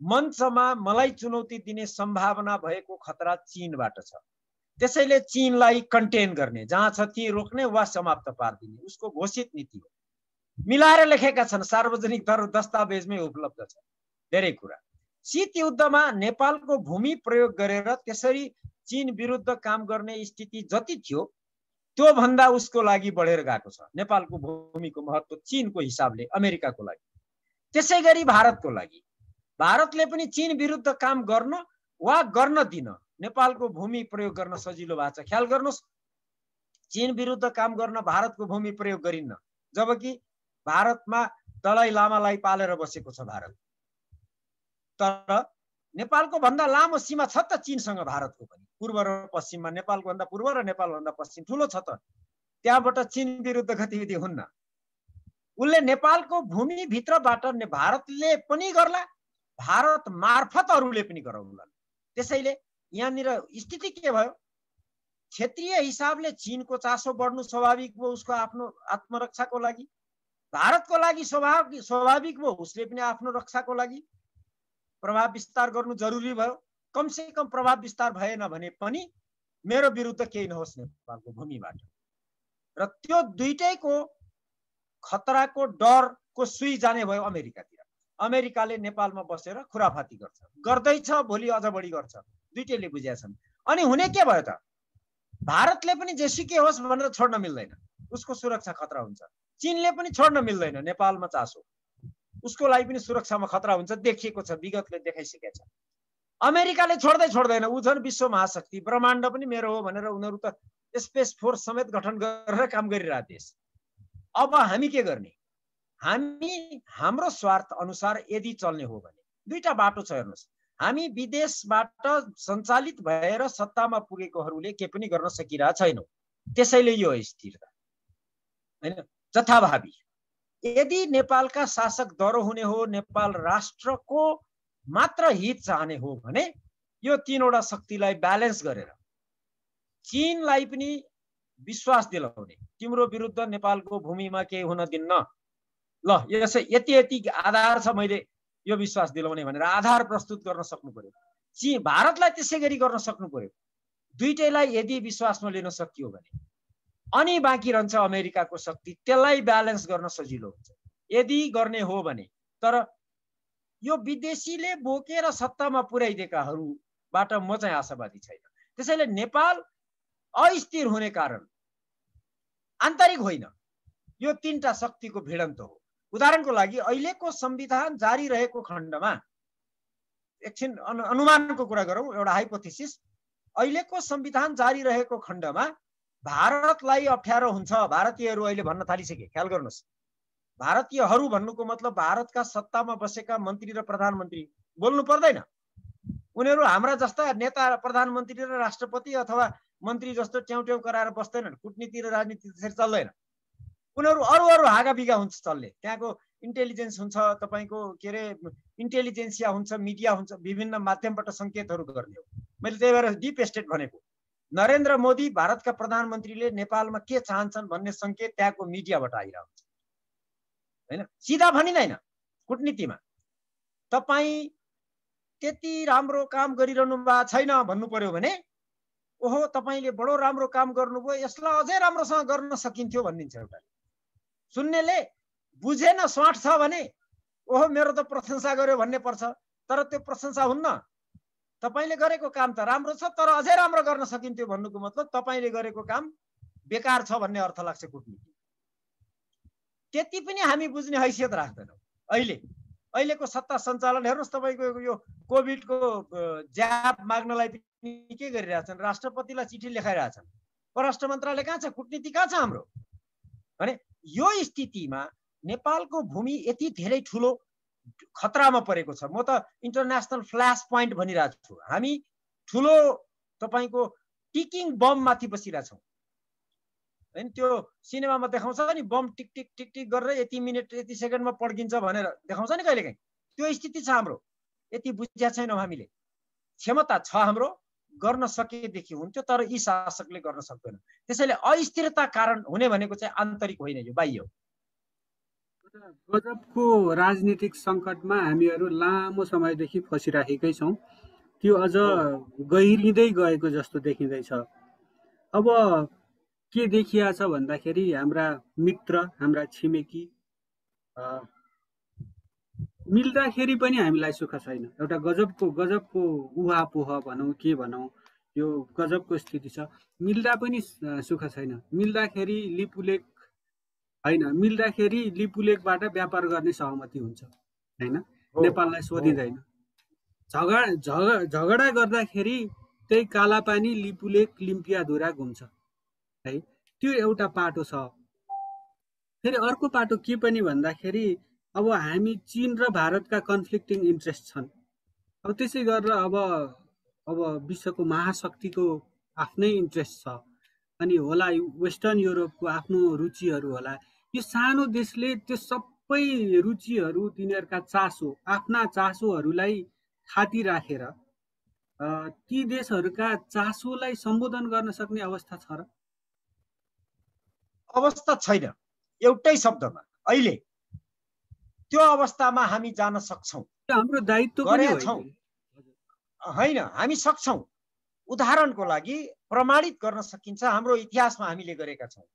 Speaker 2: मञ्चमा मलाई चुनौती दिने सम्भावना भएको खतरा चीनबाट छ। त्यसैले चीनलाई कन्टेन गर्ने, जहाँ छ ती रोक्ने वा समाप्त पार्दिने उसको घोषित नीति हो। मिलाएर लेखेका छन्, सार्वजनिक दस्तावेजमै उपलब्ध छ धेरै कुरा। शीत युद्धमा नेपालको भूमि प्रयोग गरेर त्यसरी चीन विरुद्ध काम गर्ने स्थिति जति थियो त्यो भन्दा उसको लागि बढेर गएको छ नेपालको भूमिको महत्त्व चीनको हिसाबले अमेरिकाको लागि। त्यसै गरी भारतको लागि, भारतले पनि चीन विरुद्ध काम गर्न वा गर्न दिन नेपालको भूमि प्रयोग गर्न सजिलो भएको छ। ख्याल गर्नुहोस्, चीन विरुद्ध काम गर्न भारतको भूमि प्रयोग गरिन्न, जबकि भारतमा दलाई लामालाई पालेर बसेको छ भारत। तर नेपालको भन्दा लामो सीमा छ त चीनसँग भारतको पनि, पूर्व र पश्चिममा नेपालको भन्दा पूर्व र नेपाल भन्दा पश्चिम ठुलो छ त। त्यहाँबाट चीन विरुद्ध गतिविधि हुन्न। उसले नेपालको भूमि भित्रबाट भारतले पनि गर्ला, भारत मार्फत अरूले पनि गराउला। त्यसैले यहाँनिर स्थिति के भयो, क्षेत्रीय हिसाबले चीनको चासो बढ्नु स्वाभाविक भयो उसको आफ्नो आत्मरक्षाको लागि, भारतको लागि स्वाभाविक भयो उसले पनि आफ्नो रक्षाको लागि प्रभाव विस्तार गर्नु जरुरी भयो। कम से कम प्रभाव विस्तार भएन भने पनि मेरो विरुद्ध केही नहोस् नेपालको भूमिबाट। र त्यो दुईटैको खतराको डरको सुई जाने भयो अमेरिकातिर। अमेरिकाले नेपालमा बसेर खुराफाती गर्छ, गर्दैछ, भोलि अझ बढी गर्छ, दुईटैले बुझेका छन्। अनि हुने के भयो त, भारतले पनि जेसुकै होस् भनेर छोड्न मिल्दैन, उसको सुरक्षा खतरा हुन्छ। चीनले पनि छोड्न मिल्दैन, नेपालमा चासो, उसको लागि पनि सुरक्षामा खतरा हुन्छ, देखिएको छ, विगतले देखाइसकेको छ। अमेरिकाले छोड्दैन, उ झन् विश्व महाशक्ति, ब्रह्माण्ड पनि मेरो हो भनेर उनीहरू त स्पेस फोर्स समेत गठन गरेर काम गरिरहेको देश। अब हामी के गर्ने, हामी हाम्रो स्वार्थ अनुसार यदि चल्ने हो भने दुईटा बाटो छ। हेर्नुहोस्, हामी विदेशबाट सञ्चालित भएर सत्तामा पुगेकोहरूले के पनि गर्न सकिरहेको छैनौँ, त्यसैले यो स्थिरता हैन जथाभावी। यदि नेपालका शासक दह्रो हुने हो, नेपाल राष्ट्रको मात्र हित चाहने हो भने यो तीनवटा शक्तिलाई ब्यालेन्स गरेर चीनलाई पनि विश्वास दिलाउने, तिम्रो विरुद्ध नेपालको भूमिमा केही हुन दिन्न, ल यति आधार छ, मैले यो विश्वास दिलाउने भनेर आधार प्रस्तुत गर्न सक्नु पर्यो। चीन भारतलाई त्यसै गरी गर्न सक्नु पर्यो। दुईटैलाई यदि विश्वासमा लिन सकियो भने अनि बाँकी रहन्छ अमेरिकाको शक्ति, त्यसलाई ब्यालेन्स गर्न सजिलो हुन्छ यदि गर्ने हो भने। तर यो विदेशीले बोकेर सत्तामा पुर्याइदिएकाहरूबाट म चाहिँ आशावादी छैन। त्यसैले नेपाल अस्थिर हुने कारण आन्तरिक होइन, यो तीनटा शक्तिको भिडन्त हो। उदाहरणको लागि अहिलेको संविधान जारी रहेको खण्डमा, एकछिन अनुमानको कुरा गरौँ, एउटा हाइपोथेसिस, अहिलेको संविधान जारी रहेको खण्डमा भारतलाई अप्ठ्यारो हुन्छ, भारतीयहरू अहिले भन्न थालिसके। ख्याल गर्नुहोस्, भारतीयहरू भन्नुको मतलब भारतका सत्तामा बसेका मन्त्री र प्रधानमन्त्री बोल्नु पर्दैन, उनीहरू हाम्रा जस्ता नेता प्रधानमन्त्री र राष्ट्रपति अथवा मन्त्री जस्तो ट्याउ कराएर बस्दैनन्, कूटनीति र राजनीति त्यसरी चल्दैन। उनीहरू अरू हाँगाबिगा हुन्छ चल्ने, त्यहाँको इन्टेलिजेन्स हुन्छ, तपाईँको के अरे इन्टेलिजेन्सिया हुन्छ, मिडिया हुन्छ, विभिन्न माध्यमबाट सङ्केतहरू गर्ने हो। मैले त्यही भएर डिप स्टेट भनेको। नरेन्द्र मोदी भारतका प्रधानमन्त्रीले नेपालमा के चाहन्छन् भन्ने सङ्केत त्यहाँको मिडियाबाट आइरहेको हुन्छ हैन, सिधा भनिँदैन। कूटनीतिमा तपाईँ त्यति राम्रो काम गरिरहनु भएको छैन भन्नु पर्यो भने ओहो तपाईँले बडो राम्रो काम गर्नुभयो, यसलाई अझै राम्रोसँग गर्न सकिन्थ्यो भनिदिन्छ एउटा। सुन्नेले बुझेन स्वाट छ भने ओहो मेरो त प्रशंसा गर्यो भन्ने पर्छ, तर त्यो प्रशंसा हुन्न। तपाईँले गरेको काम त राम्रो छ, तर अझै राम्रो गर्न सकिन्थ्यो भन्नुको मतलब तपाईँले गरेको काम बेकार छ भन्ने अर्थ लाग्छ कूटनीति। त्यति पनि हामी बुझ्ने हैसियत राख्दैनौँ। अहिलेको सत्ता सञ्चालन हेर्नुहोस्, तपाईँको यो कोभिडको ज्याब माग्नलाई पनि के गरिरहेछन्, राष्ट्रपतिलाई चिठी लेखाइरहेछन्, परराष्ट्र मन्त्रालय कहाँ छ, कूटनीति कहाँ छ हाम्रो। भने यो स्थितिमा नेपालको भूमि यति धेरै ठुलो खतरामा परेको छ। म त इन्टरनेसनल फ्ल्यास पोइन्ट भनिरहेको छु। हामी ठुलो तपाईँको टिकिङ बम माथि बसिरहेछौँ हैन। त्यो सिनेमामा देखाउँछ नि, बम टिक टिक टिक टिक गरेर यति मिनट यति सेकेन्डमा पड्किन्छ भनेर देखाउँछ नि कहिलेकाहीँ, त्यो स्थिति छ हाम्रो। यति बुझ्या छैनौँ हामीले। क्षमता छ हाम्रो, गर्न सकेदेखि हुन्थ्यो, तर यी शासकले गर्न सक्दैन। त्यसैले अस्थिरता कारण हुने भनेको चाहिँ आन्तरिक होइन, यो बाह्य हो।
Speaker 1: गजबको राजनीतिक सङ्कटमा हामीहरू लामो समयदेखि फसिराखेकै छौँ। त्यो अझ गहिरिँदै गएको जस्तो देखिँदैछ। अब के देखिया छ भन्दाखेरि हाम्रा मित्र, हाम्रा छिमेकी मिल्दाखेरि पनि हामीलाई सुख छैन। एउटा गजबको उहापोह भनौँ के भनौँ, यो गजबको स्थिति छ। मिल्दा पनि सुख छैन। मिल्दाखेरि लिपुलेक होइन, मिल्दाखेरि लिपुलेकबाट व्यापार गर्ने सहमति हुन्छ होइन, नेपाललाई सोधिँदैन। झगडा गर्दाखेरि त्यही कालापानी लिपुलेक लिम्पियाधुरा घुम्छ है, त्यो एउटा पाटो छ। फेरि अर्को पाटो के पनि भन्दाखेरि अब हामी चीन र भारतका कन्फ्लिक्टिङ इन्ट्रेस्ट छन्। अब त्यसै गरेर अब विश्वको महाशक्तिको आफ्नै इन्ट्रेस्ट छ, अनि होला वेस्टर्न युरोपको आफ्नो रुचिहरू होला। यो सानो देशले त्यो सबै रुचिहरू, तिनीहरूका चासो, आफ्ना चासोहरूलाई थाती राखेर ती देशहरूका चासोलाई सम्बोधन गर्न सक्ने अवस्था छ र?
Speaker 2: अवस्था छैन। एउटै शब्दमा अहिले त्यो अवस्थामा हामी जान सक्छौँ।
Speaker 1: हाम्रो दायित्व पनि
Speaker 2: होइन, हामी सक्छौँ। उदाहरणको लागि प्रमाणित गर्न सकिन्छ, हाम्रो इतिहासमा हामीले गरेका छौँ।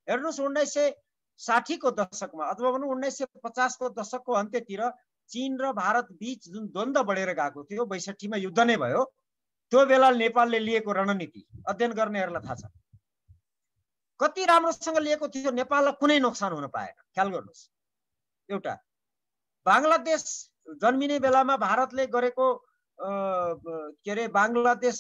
Speaker 2: हेर्नुहोस्, 1960 को दशकमा अथवा भनौँ 1950 को दशकको अन्त्यतिर चीन र भारत बीच जुन द्वन्द्व बढेर गएको थियो, 62 मा युद्ध नै भयो, त्यो बेला नेपालले लिएको रणनीति अध्ययन गर्नेहरूलाई थाहा छ। कति राम्रोसँग लिएको थियो, नेपाललाई कुनै नोक्सान हुन पाएन। ख्याल गर्नुहोस्, एउटा बांग्लादेश जन्मिने बेलामा भारतले गरेको के अरे बांग्लादेश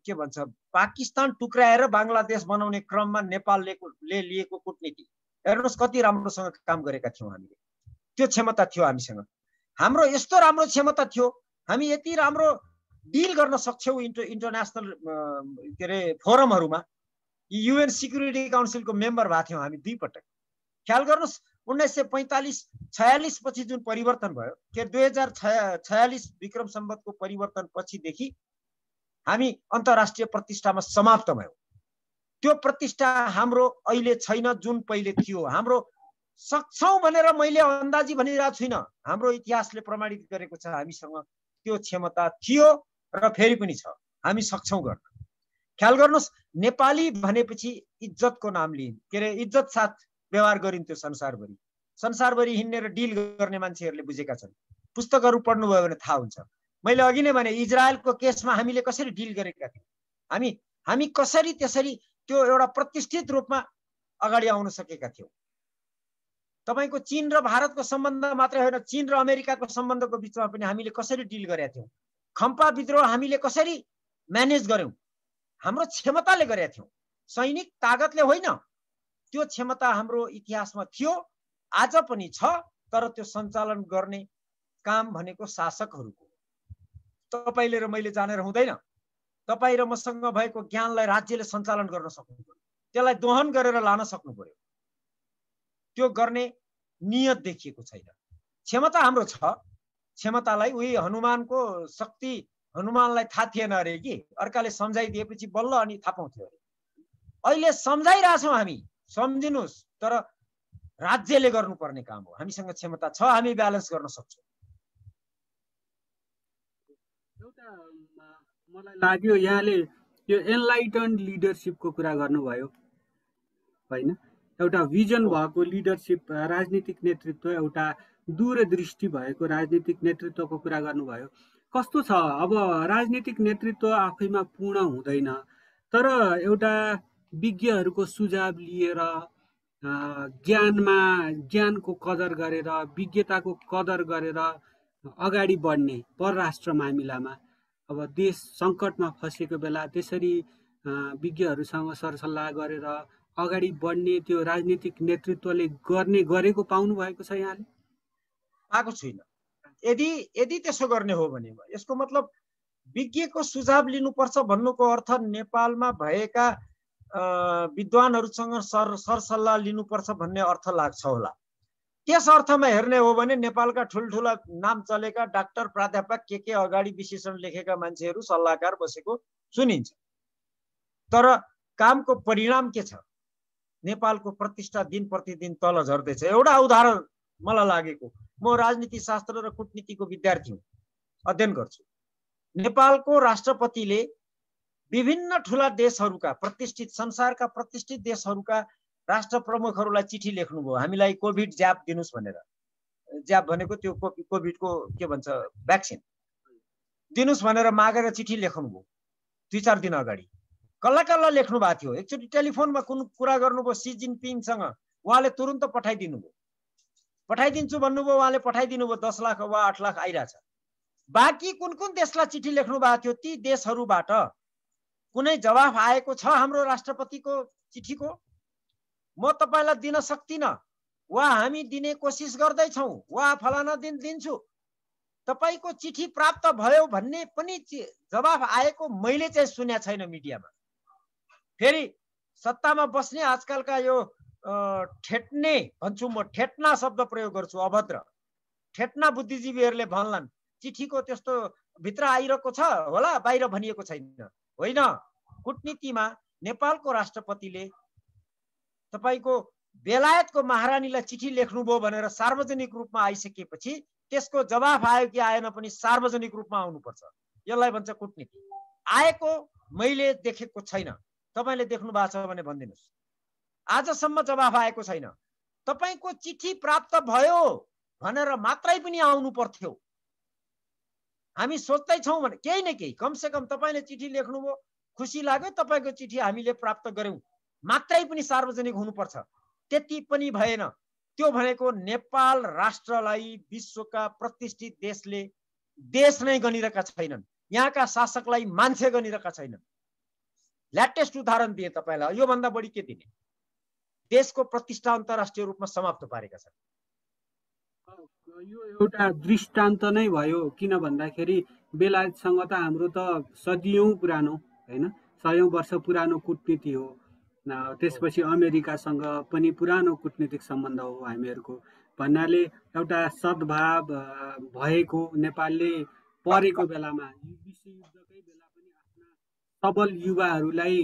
Speaker 2: के भन्छ, पाकिस्तान टुक्राएर बांग्लादेश बनाउने क्रममा नेपालले लिएको कूटनीति हेर्नुहोस् कति राम्रोसँग काम गरेका थियौँ हामीले। त्यो क्षमता थियो हामीसँग। हाम्रो यस्तो राम्रो क्षमता थियो, हामी यति राम्रो डिल गर्न सक्छौँ इन्टरनेसनल के अरे फोरमहरूमा। युएन सिक्युरिटी काउन्सिलको मेम्बर भएको थियौँ हामी 2 पटक। ख्याल गर्नुहोस्, 1945-46 पछि जुन परिवर्तन भयो, के 2046 विक्रम सम्वतको परिवर्तन पछिदेखि हामी अन्तर्राष्ट्रिय प्रतिष्ठामा समाप्त भयौँ। त्यो प्रतिष्ठा हाम्रो अहिले छैन, जुन पहिले थियो। हाम्रो सक्छौँ भनेर मैले अन्दाजी भनिरहेको छुइनँ, हाम्रो इतिहासले प्रमाणित गरेको छ हामीसँग त्यो क्षमता थियो र फेरि पनि छ, हामी सक्छौँ गर्न। ख्याल गर्नुहोस्, नेपाली भनेपछि इज्जतको नाम लिइन्, के अरे इज्जत साथ व्यवहार गरिन्थ्यो संसारभरि हिँड्ने र डिल गर्ने मान्छेहरूले बुझेका छन्। पुस्तकहरू पढ्नुभयो भने थाहा हुन्छ। मैले अघि नै भने इजरायलको केसमा हामीले कसरी डिल गरेका थियौँ, हामी कसरी त्यसरी त्यो एउटा प्रतिष्ठित रूपमा अगाडि आउन सकेका थियौँ। तपाईको चीन र भारतको सम्बन्ध मात्रै होइन, चीन र अमेरिकाको सम्बन्धको बिचमा पनि हामीले कसरी डिल गरेका थियौँ। खम्पा विद्रोह हामीले कसरी म्यानेज गर्यौँ, हाम्रो क्षमताले गरेका थियौँ, सैनिक तागतले होइन। त्यो क्षमता हाम्रो इतिहासमा थियो, आज पनि छ, तर त्यो सञ्चालन गर्ने काम भनेको शासकहरूको। तपाईले र मैले जानेर हुँदैन। तपाई र मसँग भएको ज्ञानलाई राज्यले सञ्चालन गर्न सक्नु पर्यो, त्यसलाई दोहन गरेर लान सक्नु पर्यो। त्यो गर्ने नियत देखिएको छैन। क्षमता हाम्रो छ, क्षमतालाई उही हनुमानको शक्ति हनुमानलाई थाहा थिएन अरे कि अर्काले सम्झाइदिएपछि बल्ल अनि थाहा पाउँथ्यो अरे। अहिले सम्झाइरहेछौँ हामी, सम्झिनुहोस्, तर राज्यले गर्नुपर्ने काम हो। हामीसँग क्षमता छ, हामी ब्यालेन्स गर्न सक्छौँ।
Speaker 1: एउटा मलाई लाग्यो यहाँले यो एनलाइटन्ड लिडरसिपको कुरा गर्नुभयो होइन, एउटा भिजन भएको लिडरसिप, राजनीतिक नेतृत्व, एउटा दूरदृष्टि भएको राजनीतिक नेतृत्वको कुरा गर्नुभयो। कस्तो छ, अब राजनीतिक नेतृत्व आफैमा पूर्ण हुँदैन, तर एउटा विज्ञहरूको सुझाव लिएर ज्ञानको कदर गरेर, विज्ञताको कदर गरेर अगाडि बढ्ने परराष्ट्र मामिलामा अब देश सङ्कटमा फँसेको बेला त्यसरी विज्ञहरूसँग सरसल्लाह गरेर अगाडि बढ्ने त्यो राजनीतिक नेतृत्वले गरेको पाउनु भएको छ यहाँले?
Speaker 2: पाएको छुइनँ। यदि त्यसो गर्ने हो भने यसको मतलब विज्ञको सुझाव लिनुपर्छ भन्नुको अर्थ नेपालमा भएका विद्वानहरूसँग सरसल्लाह लिनुपर्छ भन्ने अर्थ लाग्छ होला। त्यस अर्थमा हेर्ने हो भने नेपालका ठुल्ठुला नाम चलेका डाक्टर प्राध्यापक के अगाडि विशेषण लेखेका मान्छेहरू सल्लाहकार बसेको सुनिन्छ। तर कामको परिणाम के छ? नेपालको प्रतिष्ठा दिन प्रतिदिन तल झर्दैछ। एउटा उदाहरण मलाई लागेको, म राजनीति शास्त्र र कूटनीतिको विद्यार्थी हुँ, अध्ययन गर्छु। नेपालको राष्ट्रपतिले विभिन्न ठुला देशहरूका प्रतिष्ठित, संसारका प्रतिष्ठित देशहरूका राष्ट्र प्रमुखहरूलाई चिठी लेख्नुभयो, हामीलाई कोभिड ज्याप दिनुस् भनेर। ज्याप भनेको त्यो कोभिडको के भन्छ भ्याक्सिन दिनुस् भनेर मागेर चिठी लेख्नुभयो 2-4 दिन अगाडि। कल्ला लेख्नु भएको थियो। एकचोटि टेलिफोनमा कुन कुरा गर्नुभयो सी जिनपिङसँग, उहाँले तुरुन्त पठाइदिनु भयो। पठाइदिन्छु भन्नुभयो, उहाँले पठाइदिनु भयो। 10 लाख वा 8 लाख आइरहेछ। बाँकी कुन कुन देशलाई चिठी लेख्नु भएको थियो, ती देशहरूबाट कुनै जवाफ आएको छ हाम्रो राष्ट्रपतिको चिठीको? म तपाईलाई दिन सक्दिनँ, वा हामी दिने कोसिस गर्दैछौँ, वा फलाना दिन दिन्छु। तपाईको चिठी प्राप्त भयो भन्ने पनि जवाफ आएको मैले चाहिँ सुनेको छैन मिडियामा। फेरि सत्तामा बस्ने आजकलका यो ठेट्ने भन्छु म, ठेट्ना शब्द प्रयोग गर्छु, अभद्र ठेट्ना बुद्धिजीवीहरूले भन्लान् चिठीको त्यस्तो भित्र आइरहेको छ होला, बाहिर भनिएको छैन। होइन, कूटनीतिमा नेपालको राष्ट्रपतिले तपाईको बेलायतको महारानीलाई चिठी लेख्नुभयो भनेर सार्वजनिक रूपमा आइसकेपछि त्यसको जवाफ आयो कि आएन पनि सार्वजनिक रूपमा आउनुपर्छ। यसलाई भन्छ कूटनीति। आएको मैले देखेको छैन, तपाईले देख्नु भएको छ भने भनिदिनुस्। आजसम्म जवाफ आएको छैन। तपाईको चिठी प्राप्त भयो भनेर मात्रै पनि आउनु पर्थ्यो। हामी सोच्दैछौँ भने केही न केही, कमसे कम तपाईले चिठी लेख्नुभयो, खुसी लाग्यो, तपाईको चिठी हामीले प्राप्त गर्यौं मात्रै पनि सार्वजनिक हुनुपर्छ। त्यति पनि भएन। त्यो भनेको नेपाल राष्ट्रलाई विश्वका प्रतिष्ठित देशले देश नै गनिरहेका छैनन्, यहाँका शासकलाई मान्छे गनिरहेका छैनन्। ल्याटेस्ट उदाहरण दिए तपाईलाई, यो भन्दा बढी के दिने? देशको प्रतिष्ठा अन्तर्राष्ट्रिय रूपमा समाप्त पारेका छन्।
Speaker 1: यो एउटा दृष्टान्त नै भयो, किन भन्दाखेरि बेलायतसँग त हाम्रो त सदियौं पुरानो हैन, 100औं वर्ष पुरानो कूटनीति हो। त्यसपछि अमेरिकासँग पनि पुरानो कूटनीतिक सम्बन्ध हो हामीहरूको भन्नाले एउटा सद्भाव भएको नेपालले परेको बेलामा, विश्वयुद्धकै बेला पनि आफ्ना सबल युवाहरूलाई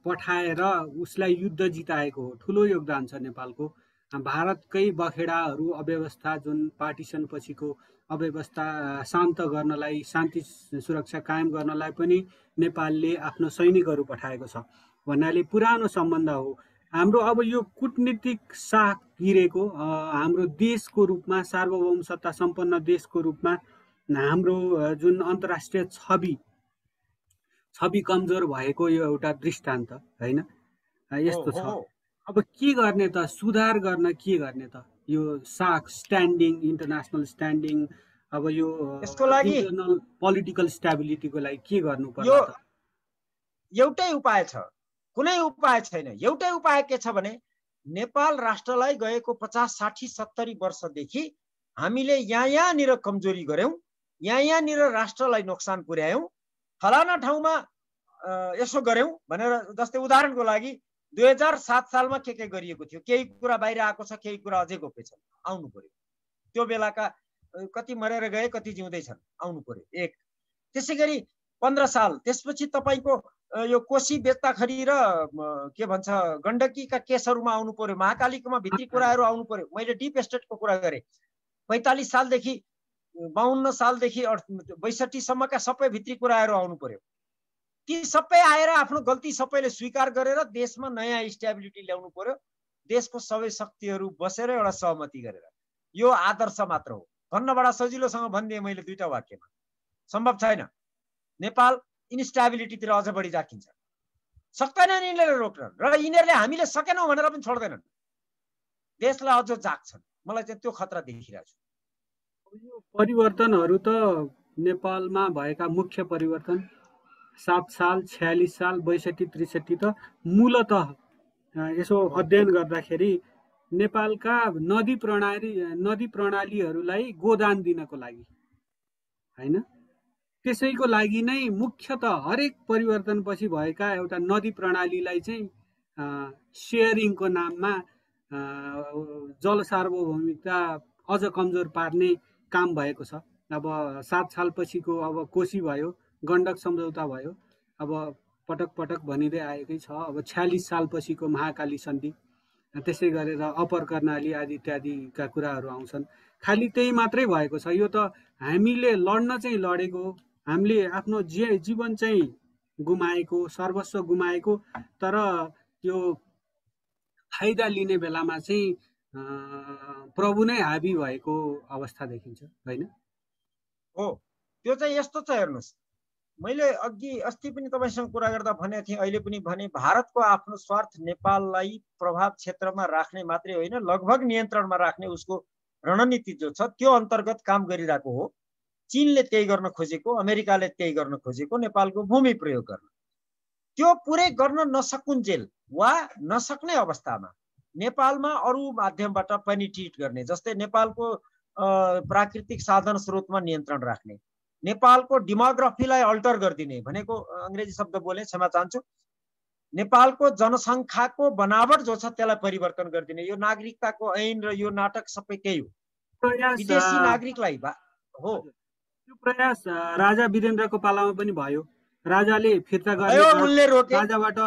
Speaker 1: पठाएर उसलाई युद्ध जिताएको हो। ठुलो योगदान छ नेपालको। भारतकै बखेडाहरू अव्यवस्था, जुन पार्टिसन पछिको अव्यवस्था शान्त गर्नलाई, शान्ति सुरक्षा कायम गर्नलाई पनि नेपालले आफ्नो सैनिकहरू पठाएको छ भन्नाले पुरानो सम्बन्ध हो हाम्रो। अब यो कूटनीतिक साख गिरेको हाम्रो देशको रूपमा, सार्वभौम सत्ता सम्पन्न देशको रूपमा हाम्रो जुन अन्तर्राष्ट्रिय छवि कमजोर भएको यो एउटा दृष्टान्त हैन, यस्तो छ। अब के गर्ने त? सुधार गर्न के गर्ने त? यो साख स्ट्यान्डिङ, इन्टरनेसनल स्ट्यान्डिङ, अब यो
Speaker 2: यसको लागि
Speaker 1: इन्टरनल पोलिटिकल स्टेबिलिटीको लागि के गर्नु पर्छ त?
Speaker 2: एउटै उपाय छ, कुनै उपाय छैन। एउटै उपाय के छ भने नेपाल राष्ट्रलाई गएको 50, 60, 70 वर्षदेखि हामीले यहाँनिर कमजोरी गर्यौं, यहाँनिर राष्ट्रलाई नोक्सान पुर्यायौं, फलाना ठाउँमा यसो गर्यौं भनेर। जस्तै उदाहरणको लागि 2007 सालमा के गरिएको थियो, केही कुरा बाहिर आएको छ, केही कुरा अझै गोप्य छन्, आउनु पर्यो। त्यो बेलाका कति मरेर गए, कति जिउँदैछन्, आउनु पर्यो। एक त्यसैगरी 15 साल त्यसपछि तपाईको यो कोशी बेच्दाखरी र के भन्छ गण्डकीका केसहरूमा आउनु पर्यो, महाकालीकोमा भित्री कुराहरू आउनु पर्यो। मैले डीप स्टेटको कुरा गरेँ। 45 सालदेखि 52 सालदेखि 62 सम्मका सबै भित्री कुराहरू आउनु पर्यो। ती सबै आएर आफ्नो गल्ती सबैले स्वीकार गरेर देशमा नयाँ स्टेबिलिटी ल्याउनु पर्यो। देशको सबै शक्तिहरू बसेर एउटा सहमति गरेर। यो आदर्श मात्र हो। भन्न बडा सजिलोसँग भनिदिएँ मैले 2टा वाक्यमा। सम्भव छैन। नेपाल इन्स्टेबिलिटीतिर अझ बढी जाकिन्छ। सक्दैनन् यिनीहरूले रोक्न, र यिनीहरूले हामीले सकेनौँ भनेर पनि छोड्दैनन्। देशलाई अझ जाग्छन्। मलाई चाहिँ त्यो खतरा देखिरहेको छु।
Speaker 1: यो परिवर्तनहरू त नेपालमा भएका मुख्य परिवर्तन 7 साल, 46 साल, 62, 63 त मूलतः यसो अध्ययन गर्दाखेरि नेपालका नदी प्रणालीहरूलाई गोदान दिनको लागि हैन, त्यसैको लागि नै मुख्यतः हरेक परिवर्तनपछि भएका एउटा नदी प्रणालीलाई चाहिँ सेयरिङको नाममा जल सार्वभौमिकता अझ कमजोर पार्ने काम भएको छ। अब 7 सालपछिको अब कोशी भयो, गण्डक सम्झौता भयो, अब पटक पटक भनिँदै आएकै छ। अब 46 सालपछिको महाकाली सन्धि, त्यसै गरेर अप्पर कर्णाली आदि इत्यादिका कुराहरू आउँछन्। खालि त्यही मात्रै भएको छ। यो त हामीले लड्न चाहिँ लडेको, हामीले आफ्नो जीवन चाहिँ गुमाएको, सर्वस्व गुमाएको, तर यो फाइदा लिने बेलामा चाहिँ प्रभु नै हाबी भएको अवस्था देखिन्छ, होइन?
Speaker 2: हो, त्यो चाहिँ यस्तो छ, हेर्नुहोस्, मैले अस्ति पनि तपाईँसँग कुरा गर्दा भनेको थिएँ, अहिले पनि भने, भारतको आफ्नो स्वार्थ नेपाललाई प्रभाव क्षेत्रमा राख्ने मात्रै होइन, लगभग नियन्त्रणमा राख्ने उसको रणनीति जो छ त्यो अन्तर्गत काम गरिरहेको हो। चीनले त्यही गर्न खोजेको, अमेरिकाले त्यही गर्न खोजेको, नेपालको भूमि प्रयोग गर्न। त्यो पुरै गर्न नसकुन्जेल वा नसक्ने अवस्थामा नेपालमा अरू माध्यमबाट पनि ट्रिट गर्ने, जस्तै नेपालको प्राकृतिक साधन स्रोतमा नियन्त्रण राख्ने, नेपालको डेमोग्राफीलाई अल्टर गरिदिने, भनेको अङ्ग्रेजी शब्द बोले, क्षमा चाहन्छु, नेपालको जनसङ्ख्याको बनावट जो छ त्यसलाई परिवर्तन गरिदिने, यो नागरिकताको ऐन र यो नाटक सबै त्यही हो। विदेशी नागरिकलाई हो।
Speaker 1: त्यो प्रयास राजा वीरेन्द्रको पालामा पनि भयो। राजाले फिर्ता
Speaker 2: गर्ने,
Speaker 1: राजाबाट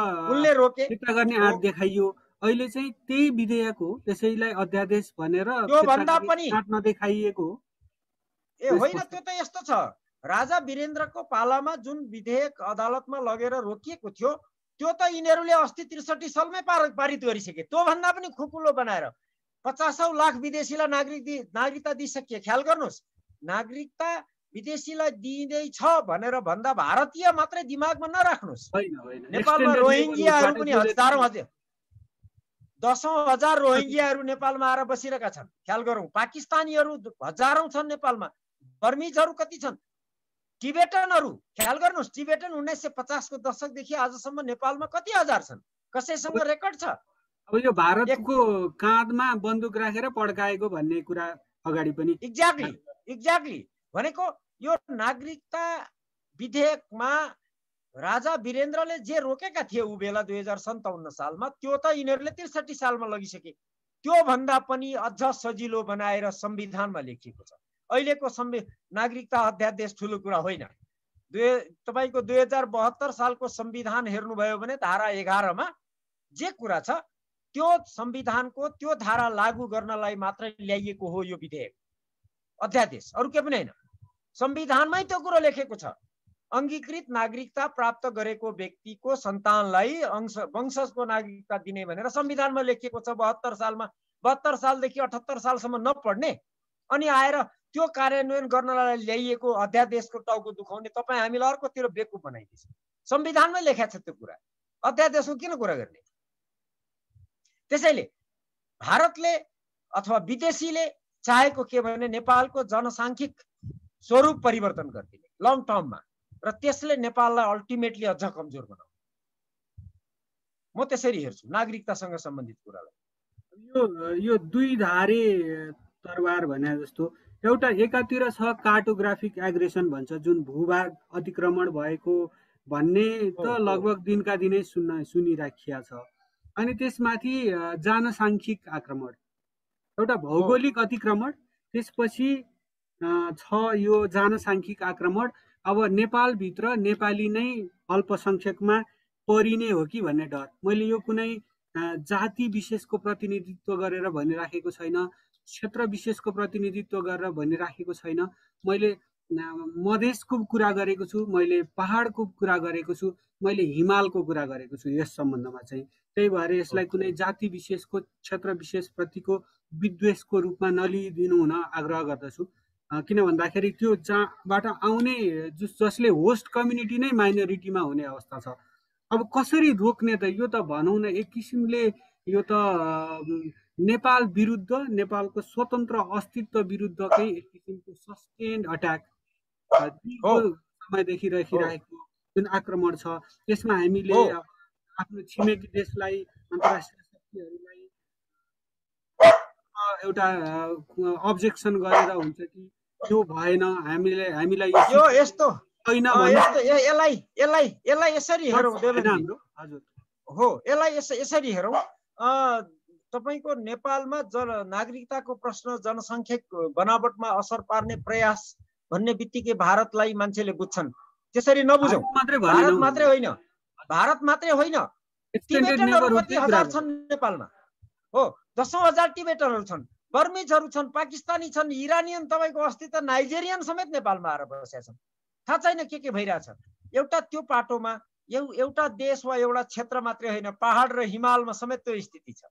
Speaker 1: फिर्ता गर्ने आँट देखाइयो। अहिले चाहिँ त्यही विधेयक हो, त्यसैलाई अध्यादेश भनेर आँट नदेखाइएको हो।
Speaker 2: होइन, त्यो त यस्तो छ, राजा वीरेन्द्रको पालामा जुन विधेयक अदालतमा लगेर रोकिएको थियो त्यो त यिनीहरूले अस्ति 63 सालमै पारित गरिसके। त्यो भन्दा पनि खुकुलो बनाएर 50 लाख विदेशीलाई नागरिकता दिइसकिए। ख्याल गर्नुहोस्, नागरिकता विदेशीलाई दिइँदैछ भनेर भन्दा भारतीय मात्रै दिमागमा नराख्नुहोस्। नेपालमा रोहिङ्गियाहरू पनि हजारौँ हजार 10,000 रोहिङ्गियाहरू नेपालमा आएर बसिरहेका छन्। ख्याल गरौँ, पाकिस्तानीहरू हजारौँ छन् नेपालमा, बर्मिजहरू कति छन्, टिबेटनहरू ख्याल गर्नुहोस्, टिबेटन 1950 को दशकदेखि आजसम्म नेपालमा कति हजार छन्, कसैसँग रेकर्ड छ?
Speaker 1: अब यो भारतको काँधमा बन्दुक राखेर पड्काएको भन्ने कुरा अगाडि पनि
Speaker 2: एक्ज्याक्टली भनेको यो नागरिकता विधेयकमा राजा वीरेन्द्रले जे रोकेका थिए उ बेला 2057 सालमा, त्यो त यिनीहरूले 63 सालमा लगिसके। त्यो भन्दा पनि अझ सजिलो बनाएर संविधानमा लेखिएको छ। अहिलेको नागरिकता अध्यादेश ठुलो कुरा होइन। तपाईको 2072 सालको संविधान हेर्नुभयो भने धारा 11 मा जे कुरा छ त्यो संविधानको त्यो धारा लागू गर्नलाई मात्रै ल्याइएको हो यो विधेयक, अध्यादेश, अरु के पनि हैन। संविधानमै त्यो कुरा लेखेको छ, अंगीकृत नागरिकता प्राप्त गरेको व्यक्तिको सन्तानलाई वंशजको नागरिकता दिने भनेर संविधानमा लेखिएको छ। 72 सालमा 72 सालदेखि 78 सालसम्म नपढ्ने अनि आएर त्यो कार्यान्वयन गर्नलाई ल्याइएको अध्यादेशको टाउको दुखाउने तपाईँ हामीलाई अर्कोतिर बेकुफ बनाइदिन्छ। संविधानमै लेखेको छ त्यो कुरा, अध्यादेशको किन कुरा गर्ने? त्यसैले भारतले अथवा विदेशीले चाहेको के भने नेपालको जनसांख्यिक स्वरूप परिवर्तन गरिदिने लङ टर्ममा, र त्यसले नेपाललाई अल्टिमेटली अझ कमजोर बनाउने। म त्यसरी हेर्छु नागरिकतासँग सम्बन्धित कुरालाई।
Speaker 1: यो दुई धारे तरवार भने जस्तो, एउटा एकातिर छ कार्टोग्राफिक एग्रेसन भन्छ, जुन भूभाग अतिक्रमण भएको भन्ने त लगभग दिनका दिनै सुनिराखिया छ। अनि त्यसमाथि जनसांख्यिक आक्रमण, एउटा भौगोलिक अतिक्रमण, त्यसपछि छ यो जनसांख्यिक आक्रमण। अब नेपालभित्र नेपाली नै अल्पसंख्यकमा परिने हो कि भन्ने डर। मैले यो कुनै जाति विशेषको प्रतिनिधित्व गरेर भनिराखेको छैन, क्षेत्र विशेषको प्रतिनिधित्व गरेर भनिराखेको छैन। मैले मधेसको कुरा गरेको छु, मैले पहाडको कुरा गरेको छु, मैले हिमालको कुरा गरेको छु यस सम्बन्धमा चाहिँ। त्यही भएर यसलाई कुनै जाति विशेषको क्षेत्र विशेष प्रतिको विद्वेषको रूपमा नलिदिनु हुन आग्रह गर्दछु। किन भन्दाखेरि त्यो जहाँबाट आउने जसले होस्ट कम्युनिटी नै माइनोरिटीमा हुने अवस्था छ। अब कसरी रोक्ने त? यो त भनौँ न एक किसिमले यो त नेपाल विरुद्ध, नेपालको स्वतन्त्र अस्तित्व विरुद्धकै एक किसिमको सस्टेन्ड अट्याक समयदेखि राखिरहेको जुन आक्रमण छ, त्यसमा हामीले आफ्नो छिमेकी देशलाई, अन्तर्राष्ट्रिय शक्तिहरूलाई एउटा अब्जेक्सन गरेर हुन्छ कि यो भएन, हामीलाई
Speaker 2: यो यस्तो होइन, यसलाई यसरी हेरौँ देवेन्द्र। हजुर हो, यसलाई यसरी हेरौँ, तपाईको नेपालमा नागरिकताको प्रश्न जनसङ्ख्या बनावटमा असर पार्ने प्रयास भन्ने बित्तिकै भारतलाई मान्छेले बुझ्छन्। त्यसरी नबुझौँ। भारत मात्रै होइन, भारत मात्रै होइन, टिबेटनहरू कति हजार छन् नेपालमा। हो, दशौं हजार टिबेटनहरू छन्, बर्मिजहरू छन्, पाकिस्तानी छन्, इरानियन, तपाईँको अस्ति त नाइजेरियन समेत नेपालमा आएर बसेका छन्। थाहा छैन के भइरहेछ। एउटा त्यो पाटोमा एउटा देश वा एउटा क्षेत्र मात्रै होइन, पहाड र हिमालमा समेत त्यो स्थिति छ।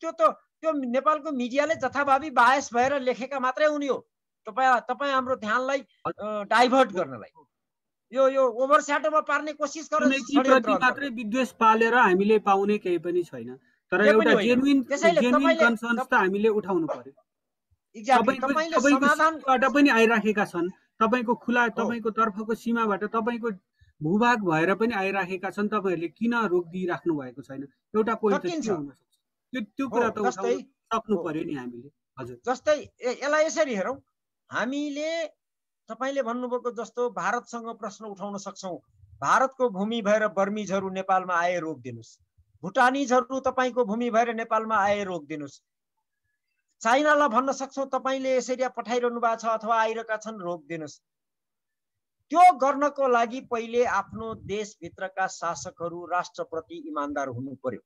Speaker 2: त्यो नेपालको मिडियाले जथाभावी बायस भएर लेखेका मात्रै हुने हो, तपाईँ हाम्रो ध्यानलाई डाइभर्ट गर्नलाई, यो ओभरस्याडोमा पार्ने कोसिस
Speaker 1: गरेर मात्रै विद्वेष पालेर हामीले पाउने केही पनि छैन। तर एउटा जेन्युइन कन्सर्न्स त हामीले उठाउनु पर्यो।
Speaker 2: तपाईँले समाधानबाट
Speaker 1: पनि आइराखेका छन्, तपाईँको खुला तपाईँको तर्फको सीमाबाट तपाईँको भूभाग भएर पनि आइराखेका छन्, तपाईँहरूले किन रोकिदिइराख्नु भएको छैन? एउटा पोइन्ट त्यो कुरा त सक्नु पर्यो नि हामीले। हजुर,
Speaker 2: जस्तै यसलाई यसरी हेरौँ, हामीले तपाईले भन्नुभएको जस्तो भारतसँग प्रश्न उठाउन सक्छौँ। भारतको भूमि भएर बर्मिजहरू नेपालमा आए रोकिदिनुस्, भुटानिजहरू तपाईँको भूमि भएर नेपालमा आए रोकिदिनुस्। चाइनालाई भन्न सक्छौँ तपाईँले यसरी पठाइरहनु भएको छ अथवा आइरहेका छन्, रोकिदिनुस्। त्यो गर्नको लागि पहिले आफ्नो देशभित्रका शासकहरू राष्ट्रप्रति इमानदार हुनु पर्यो।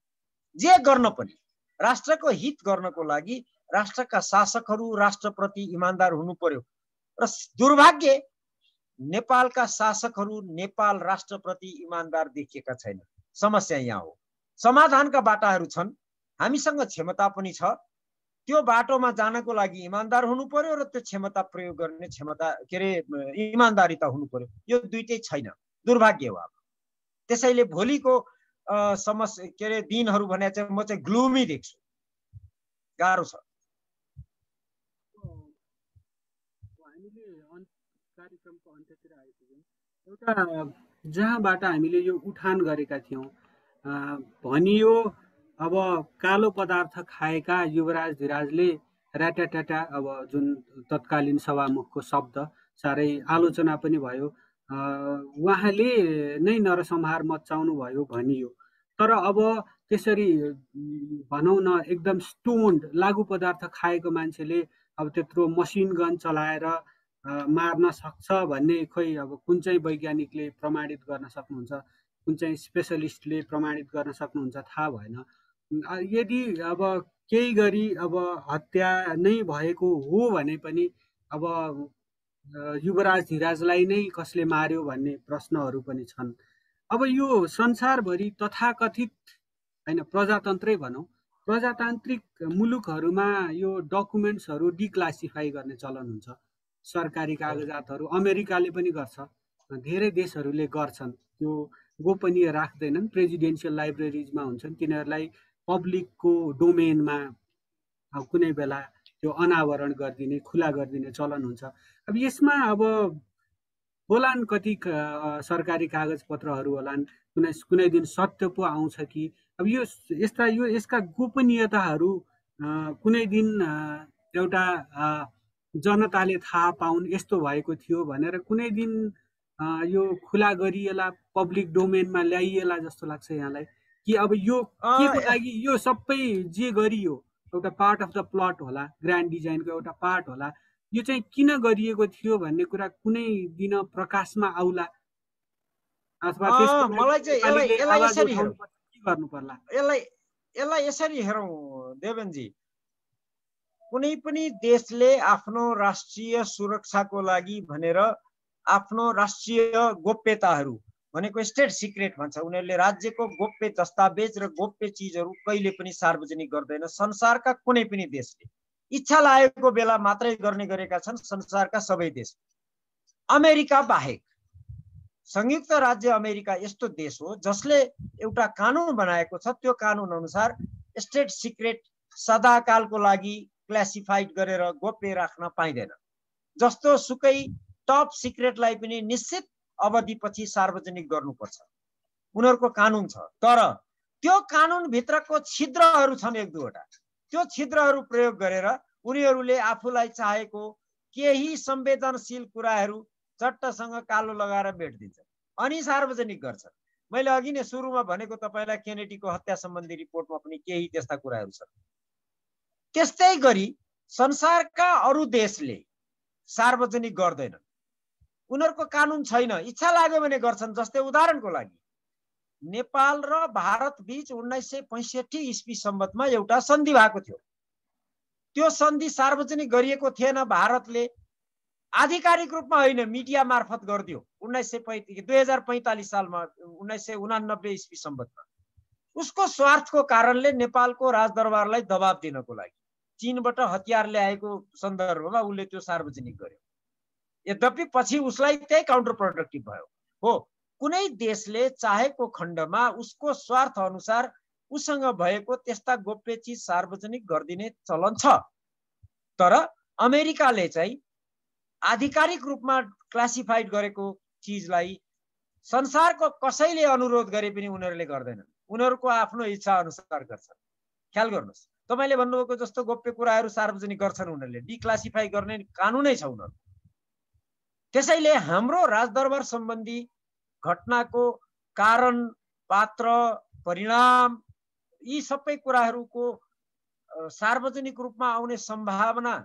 Speaker 2: जे गर्न पनि राष्ट्रको हित गर्नको लागि राष्ट्रका शासकहरू राष्ट्रप्रति इमानदार हुनु पर्यो। र दुर्भाग्य नेपालका शासकहरू नेपाल राष्ट्रप्रति इमानदार देखिएका छैन। समस्या यहाँ हो। समाधानका बाटाहरू छन्, हामीसँग क्षमता पनि छ। त्यो बाटोमा जानको लागि इमानदार हुनु पर्यो र त्यो क्षमता प्रयोग गर्ने क्षमता इमानदारिता हुनु पर्यो। यो दुईटै छैन, दुर्भाग्य हो। अब त्यसैले भोलिको समस्या दिनहरू भने चाहिँ म चाहिँ ग्लुमी देख्छु, गाह्रो छ।
Speaker 1: कार्यक्रमको अन्त्यतिर आइपुग्यौँ। एउटा जहाँबाट हामीले यो उठान गरेका थियौँ, भनियो अब कालो पदार्थ खाएका युवराज धिराजले ऱ्याटाट्याटा, अब जुन तत्कालीन सभामुखको शब्द साह्रै आलोचना पनि भयो, उहाँले नै नरसंहार मचाउनु भयो भनियो। तर अब त्यसरी भनौँ न, एकदम स्टोन्ड लागु पदार्थ खाएको मान्छेले अब त्यत्रो मसिन गन चलाएर मार्न सक्छ भन्ने खोइ अब कुन चाहिँ वैज्ञानिकले प्रमाणित गर्न सक्नुहुन्छ, कुन चाहिँ स्पेसलिस्टले प्रमाणित गर्न सक्नुहुन्छ थाहा भएन। यदि अब केही गरी अब हत्या नै भएको हो भने पनि अब युवराज धिराजलाई नै कसले मार्यो भन्ने प्रश्नहरू पनि छन्। अब यो संसारभरि तथाकथित होइन, प्रजातन्त्रै भनौँ, प्रजातान्त्रिक मुलुकहरूमा यो डकुमेन्ट्सहरू डिक्लासिफाई गर्ने चलन हुन्छ। सरकारी कागजातहरू अमेरिकाले पनि गर्छ, धेरै देशहरूले गर्छन्। त्यो गोपनीय राख्दैनन्, प्रेसिडेन्सियल लाइब्रेरिजमा हुन्छन्, तिनीहरूलाई पब्लिकको डोमेनमा कुनै बेला त्यो अनावरण गरिदिने, खुला गरिदिने चलन हुन्छ। अब यसमा अब होलान् कति सरकारी कागजपत्रहरू होलान्, कुनै दिन सत्य पो आउँछ कि अब यसका गोपनीयताहरू कुनै दिन एउटा जनताले थाहा पाउन् यस्तो भएको थियो भनेर कुनै दिन यो खुला गरिएला, पब्लिक डोमेनमा ल्याइएला जस्तो लाग्छ यहाँलाई? कि अब यो केको लागि यो सबै जे गरियो एउटा पार्ट अफ द प्लट होला, ग्रान्ड डिजाइनको एउटा पार्ट होला, यो चाहिँ किन गरिएको थियो भन्ने कुरा कुनै दिन प्रकाशमा आउला? अथवा
Speaker 2: मलाई चाहिँ यसलाई यसरी हेरौँ,
Speaker 1: के गर्नु पर्ला?
Speaker 2: यसलाई यसरी हेरौँ देवेनजी, कुनै पनि देशले आफ्नो राष्ट्रिय सुरक्षाको लागि भनेर आफ्नो राष्ट्रिय गोप्यताहरू भनेको स्टेट सिक्रेट भन्छ, उनीहरूले राज्यको गोप्य दस्तावेज र गोप्य चिजहरू कहिले पनि सार्वजनिक गर्दैन। संसारका कुनै पनि देशले इच्छा लागेको बेला मात्रै गर्ने गरेका छन्, संसारका सबै देश। अमेरिका बाहेक संयुक्त राज्य अमेरिका यस्तो देश हो जसले एउटा कानुन बनाएको छ, त्यो कानुन अनुसार स्टेट सिक्रेट सदाकालको लागि क्लासिफाइड गरेर गोप्य राख्न पाइँदैन। जस्तो सुकै टप सिक्रेटलाई पनि निश्चित अवधिपछि सार्वजनिक गर्नुपर्छ, उनीहरूको कानुन छ। तर त्यो कानुनभित्रको छिद्रहरू छन् एक दुईवटा, त्यो छिद्रहरू प्रयोग गरेर उनीहरूले आफूलाई चाहेको केही संवेदनशील कुराहरू चट्टसँग कालो लगाएर बेटिदिन्छ अनि सार्वजनिक गर्छ। मैले अघि नै सुरुमा भनेको तपाईँलाई केनेडीको हत्या सम्बन्धी रिपोर्टमा पनि केही त्यस्ता कुराहरू छन्। त्यस्तै गरी संसारका अरू देशले सार्वजनिक गर्दैनन्, उनीहरूको कानुन छैन, इच्छा लाग्यो भने गर्छन्। जस्तै उदाहरणको लागि नेपाल र भारत बीच 1965 इस्वी सम्बन्धमा एउटा सन्धि भएको थियो। त्यो सन्धि सार्वजनिक गरिएको थिएन, भारतले आधिकारिक रूपमा होइन मिडिया मार्फत गरिदियो 2045 सालमा 1989 इस्वी सम्बन्धमा। उसको स्वार्थको कारणले नेपालको राजदरबारलाई दबाब दिनको लागि चीनबाट हतियार ल्याएको सन्दर्भमा उसले त्यो सार्वजनिक गर्यो। यद्यपि पछि उसलाई त्यही काउन्टर प्रोडक्टिभ भयो। हो, कुनै देशले चाहेको खण्डमा उसको स्वार्थ अनुसार उसँग भएको त्यस्ता गोप्य चिज सार्वजनिक गरिदिने चलन छ। तर अमेरिकाले चाहिँ आधिकारिक रूपमा क्लासिफाइड गरेको चिजलाई संसारको कसैले अनुरोध गरे पनि उनीहरूले गर्दैनन्, उनीहरूको आफ्नो इच्छा अनुसार गर्छन्। ख्याल गर्नुहोस्, तपाईँले भन्नुभएको जस्तो गोप्य कुराहरू सार्वजनिक गर्छन् उनीहरूले, डिक्लासिफाई गर्ने कानुनै छ उनीहरूको। त्यसैले हाम्रो राजदरबार सम्बन्धी घटनाको कारण, पात्र, परिणाम यी सबै कुराहरूको सार्वजनिक रूपमा आउने सम्भावना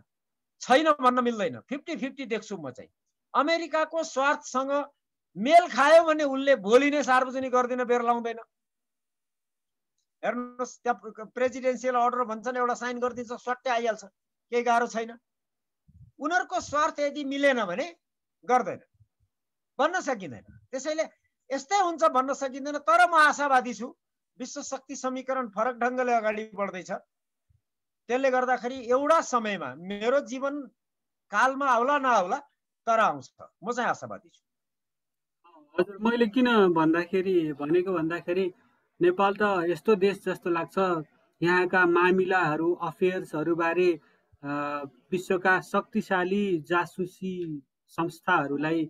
Speaker 2: छैन भन्न मिल्दैन। 50-50 देख्छु म चाहिँ। अमेरिकाको स्वार्थसँग मेल खायो भने उनले भोलि नै सार्वजनिक गर्दिन, बेर लाउँदैन। हेर्नुहोस्, त्यहाँ प्रेसिडेन्सियल अर्डर भन्छन्, एउटा साइन गरिदिन्छ, सट्टै आइहाल्छ, केही गाह्रो छैन। उनीहरूको स्वार्थ यदि मिलेन भने गर्दैन, भन्न सकिँदैन। त्यसैले यस्तै हुन्छ भन्न सकिँदैन। तर म आशावादी छु, विश्व शक्ति समीकरण फरक ढङ्गले अगाडि बढ्दैछ। त्यसले गर्दाखेरि एउटा समयमा मेरो जीवन कालमा आउला नआउला तर आउँछ, म चाहिँ आशावादी छु।
Speaker 1: हजुर, मैले किन भनेको भन्दाखेरि नेपाल त यस्तो देश जस्तो लाग्छ, यहाँका मामिलाहरू, अफेयर्सहरू बारे विश्वका शक्तिशाली जासुसी संस्थाहरूलाई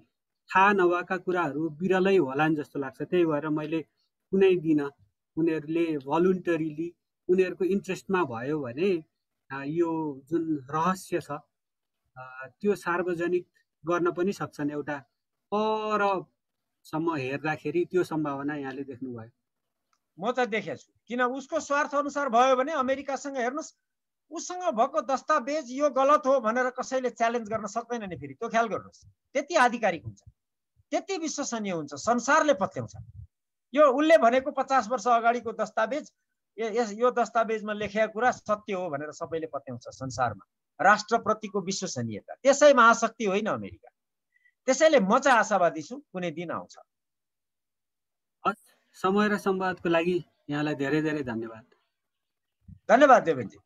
Speaker 1: थाहा नभएका कुराहरू बिरलै होलान् जस्तो लाग्छ। त्यही भएर मैले कुनै दिन उनीहरूले भलुन्टरीली उनीहरूको इन्ट्रेस्टमा भयो भने यो जुन रहस्य छ त्यो सार्वजनिक गर्न पनि सक्छन्। एउटा परसम्म हेर्दाखेरि त्यो सम्भावना यहाँले देख्नुभयो?
Speaker 2: म त देखेको छु, किन उसको स्वार्थ अनुसार भयो भने अमेरिकासँग हेर्नुहोस्, उसँग भएको दस्तावेज यो गलत हो भनेर कसैले च्यालेन्ज गर्न सक्दैन नि। फेरि त्यो ख्याल गर्नुहोस्, त्यति आधिकारिक हुन्छ, त्यति विश्वसनीय हुन्छ, संसारले पत्याउँछ। यो उसले भनेको 50 वर्ष अगाडिको दस्तावेज, यो दस्तावेजमा लेखेको कुरा सत्य हो भनेर सबैले पत्याउँछ संसारमा। राष्ट्रप्रतिको विश्वसनीयता, त्यसै महाशक्ति होइन अमेरिका। त्यसैले म चाहिँ आशावादी छु, कुनै दिन आउँछ।
Speaker 1: समय र संवादको लागि यहाँलाई धेरै धेरै धन्यवाद।
Speaker 2: धन्यवाद देवेनजी।